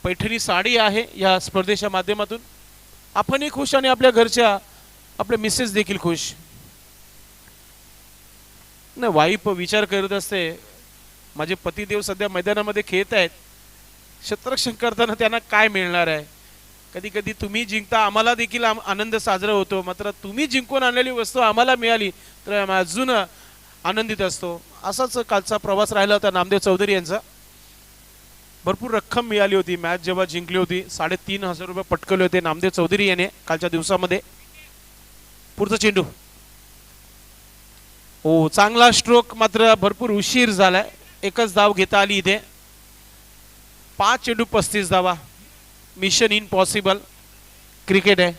B: Paithani sari आहे या स्पर्धेच्या माध्यमातून. आपणही खुश आणि आपल्या घरच्या आपले मिसेस देखील खुश. नाही वाईफ विचार करत असते माझे पतिदेव सध्या मैदानामध्ये खेळत आहेत. क्षेत्ररक्षण करताना त्यांना काय मिळणार आहे. कधी कधी तुम्ही जिंकता आम्हाला देखील आनंद साजरा होतो, मात्र तुम्ही जिंकून आणलेली वस्तू आम्हाला मिळाली तर आम्ही अजून आनंदित असतो. असाच कालचा प्रवास राहिला होता नामदेव चौधरी यांचा. भरपूर रक्कम मिळाली होती मॅच जेव्हा जिंकली होती. 3,500 रुपये पटकवले होते नामदेव चौधरी याने कालच्या दिवसामध्ये. पुढचा चेंडू, हो चांगला स्ट्रोक, मात्र भरपूर उशीर झालाय. एकच धाव घेता आली इथे. 5 चेंडू 35 धावा. मिशन इम्पॉसिबल क्रिकेट है.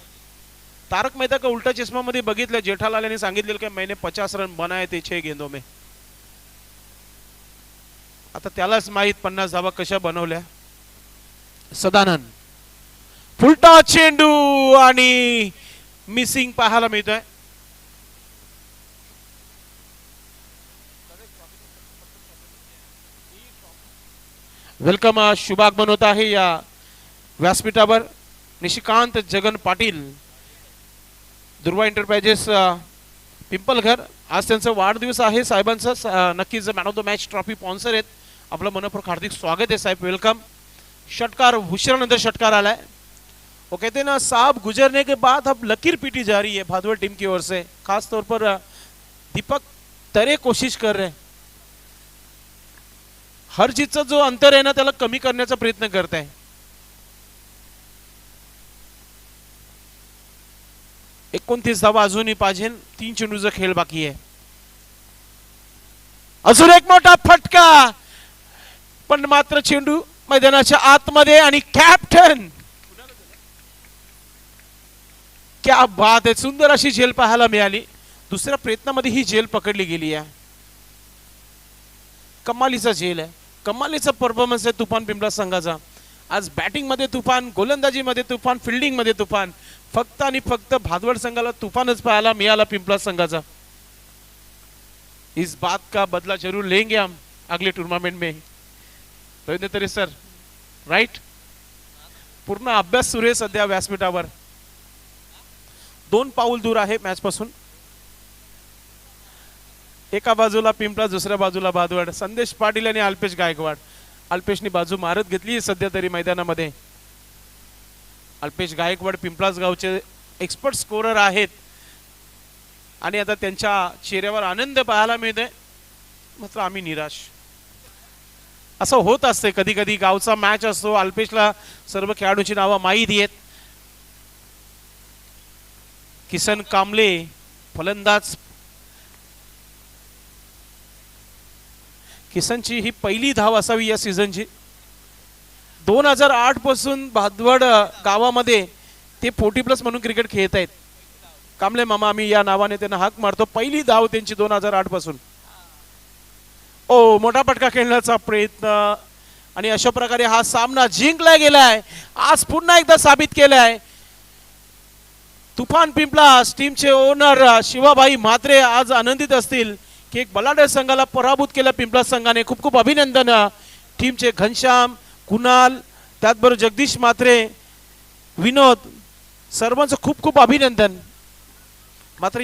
B: तारक मेहता का उल्टा चष्मा मध्ये बघितलं जेठालाल यांनी सांगितलेलं की मैंने 50 रन बनाए थे 6 गेंदों में. आता त्यालाच माहित 50 धावा कशा बनवल्या. सदानंद फुलटा चेंडू आणि मिसिंग पाहायला मिळतोय. वेलकम शुभागमन होत आहे या व्यासपीठावर. निशिकांत जगन पाटील, दुर्वा एंटरप्राइजेस पिंपलघर. आज त्यांचा वाढदिवस आहे साहेबांचा. नक्कीच man of the match trophy sponsor आहेत. आपलं मनपूर्वक हार्दिक स्वागत है साहब, वेलकम. षटकार उशिरानंतर षटकार आलाय. वो कहते हैं ना साहब गुजरने के बाद अब लकीर पीटी जा रही है भादवड़ टीम की ओर से. खास तौर पर दीपक तरे कोशिश कर रहे हैं. हर जीतचा जो अंतर आहे ना त्याला कमी करण्याचा प्रयत्न करत आहे. एकोणतीस धावा अजूनही पाहिजे. 3 चेंडूचा खेळ बाकी आहे. अजून एक मोठा फटका, पण मात्र चेंडू मैदानाच्या आतमध्ये आणि कॅप्टन, क्या बात आहे. सुंदर अशी झेल पाहायला मिळाली. दुसऱ्या प्रयत्नामध्ये ही झेल पकडली गेली आहे. कमालीचा झेल आहे, कमालीचा परफॉर्मन्स आहे तुफान पिंपळा संघाचा. आज बॅटिंग मध्ये तुफान, गोलंदाजी मध्ये तुफान, फिल्डिंग मध्ये तुफान. फक्त आणि फक्त भादवड संघाला तुफानच पाहायला मिळाला पिंपळा संघाचा. इस बात का बदला जरूर लेंगे हम अगले टूर्नामेंट में. रवींद्र तरे सर राइट. पूर्ण अभ्यास सुरू आहे सध्या व्यासपीठावर. 2 पाऊल दूर आहे मॅच पासून. एका बाजूला पिंपळा, दुसऱ्या बाजूला भादवड. संदेश पाटील आणि अल्पेश गायकवाड. अल्पेशनी बाजू मारत घेतली सध्या तरी मैदानामध्ये. अल्पेश गायकवाड पिंपळाच गावचे एक्सपर्ट स्कोरर आहेत आणि आता त्यांच्या चेहऱ्यावर आनंद पाहायला मिळतोय. मात्र आम्ही निराश. असं होत असते कधी कधी. गावचा मॅच असतो, अल्पेशला सर्व खेळाडूंची नावं माहीत आहेत. किसन कांबळे फलंदाज. किसनची ही पहिली धाव असावी या सीझनची. 2008 पासून भादवड गावामध्ये ते 40+ म्हणून क्रिकेट खेळत आहेत. कांबळे मामा आम्ही या नावाने त्यांना हाक मारतो. पहिली धाव त्यांची 2008 पासून. ओ मोठा पटका खेळण्याचा प्रयत्न आणि अशा प्रकारे हा सामना जिंकला गेलाय. आज पुन्हा एकदा साबित केलाय तुफान पिंपळा टीमचे ओनर शिवाभाई म्हात्रे आज आनंदित असतील की एक बलाढ्य संघाला पराभूत केला पिंपळा संघाने. खूप खूप अभिनंदन टीमचे. घनश्याम, कुणाल, त्याचबरोबर जगदीश म्हात्रे, विनोद, सर्वांचं खूप खूप अभिनंदन. मात्र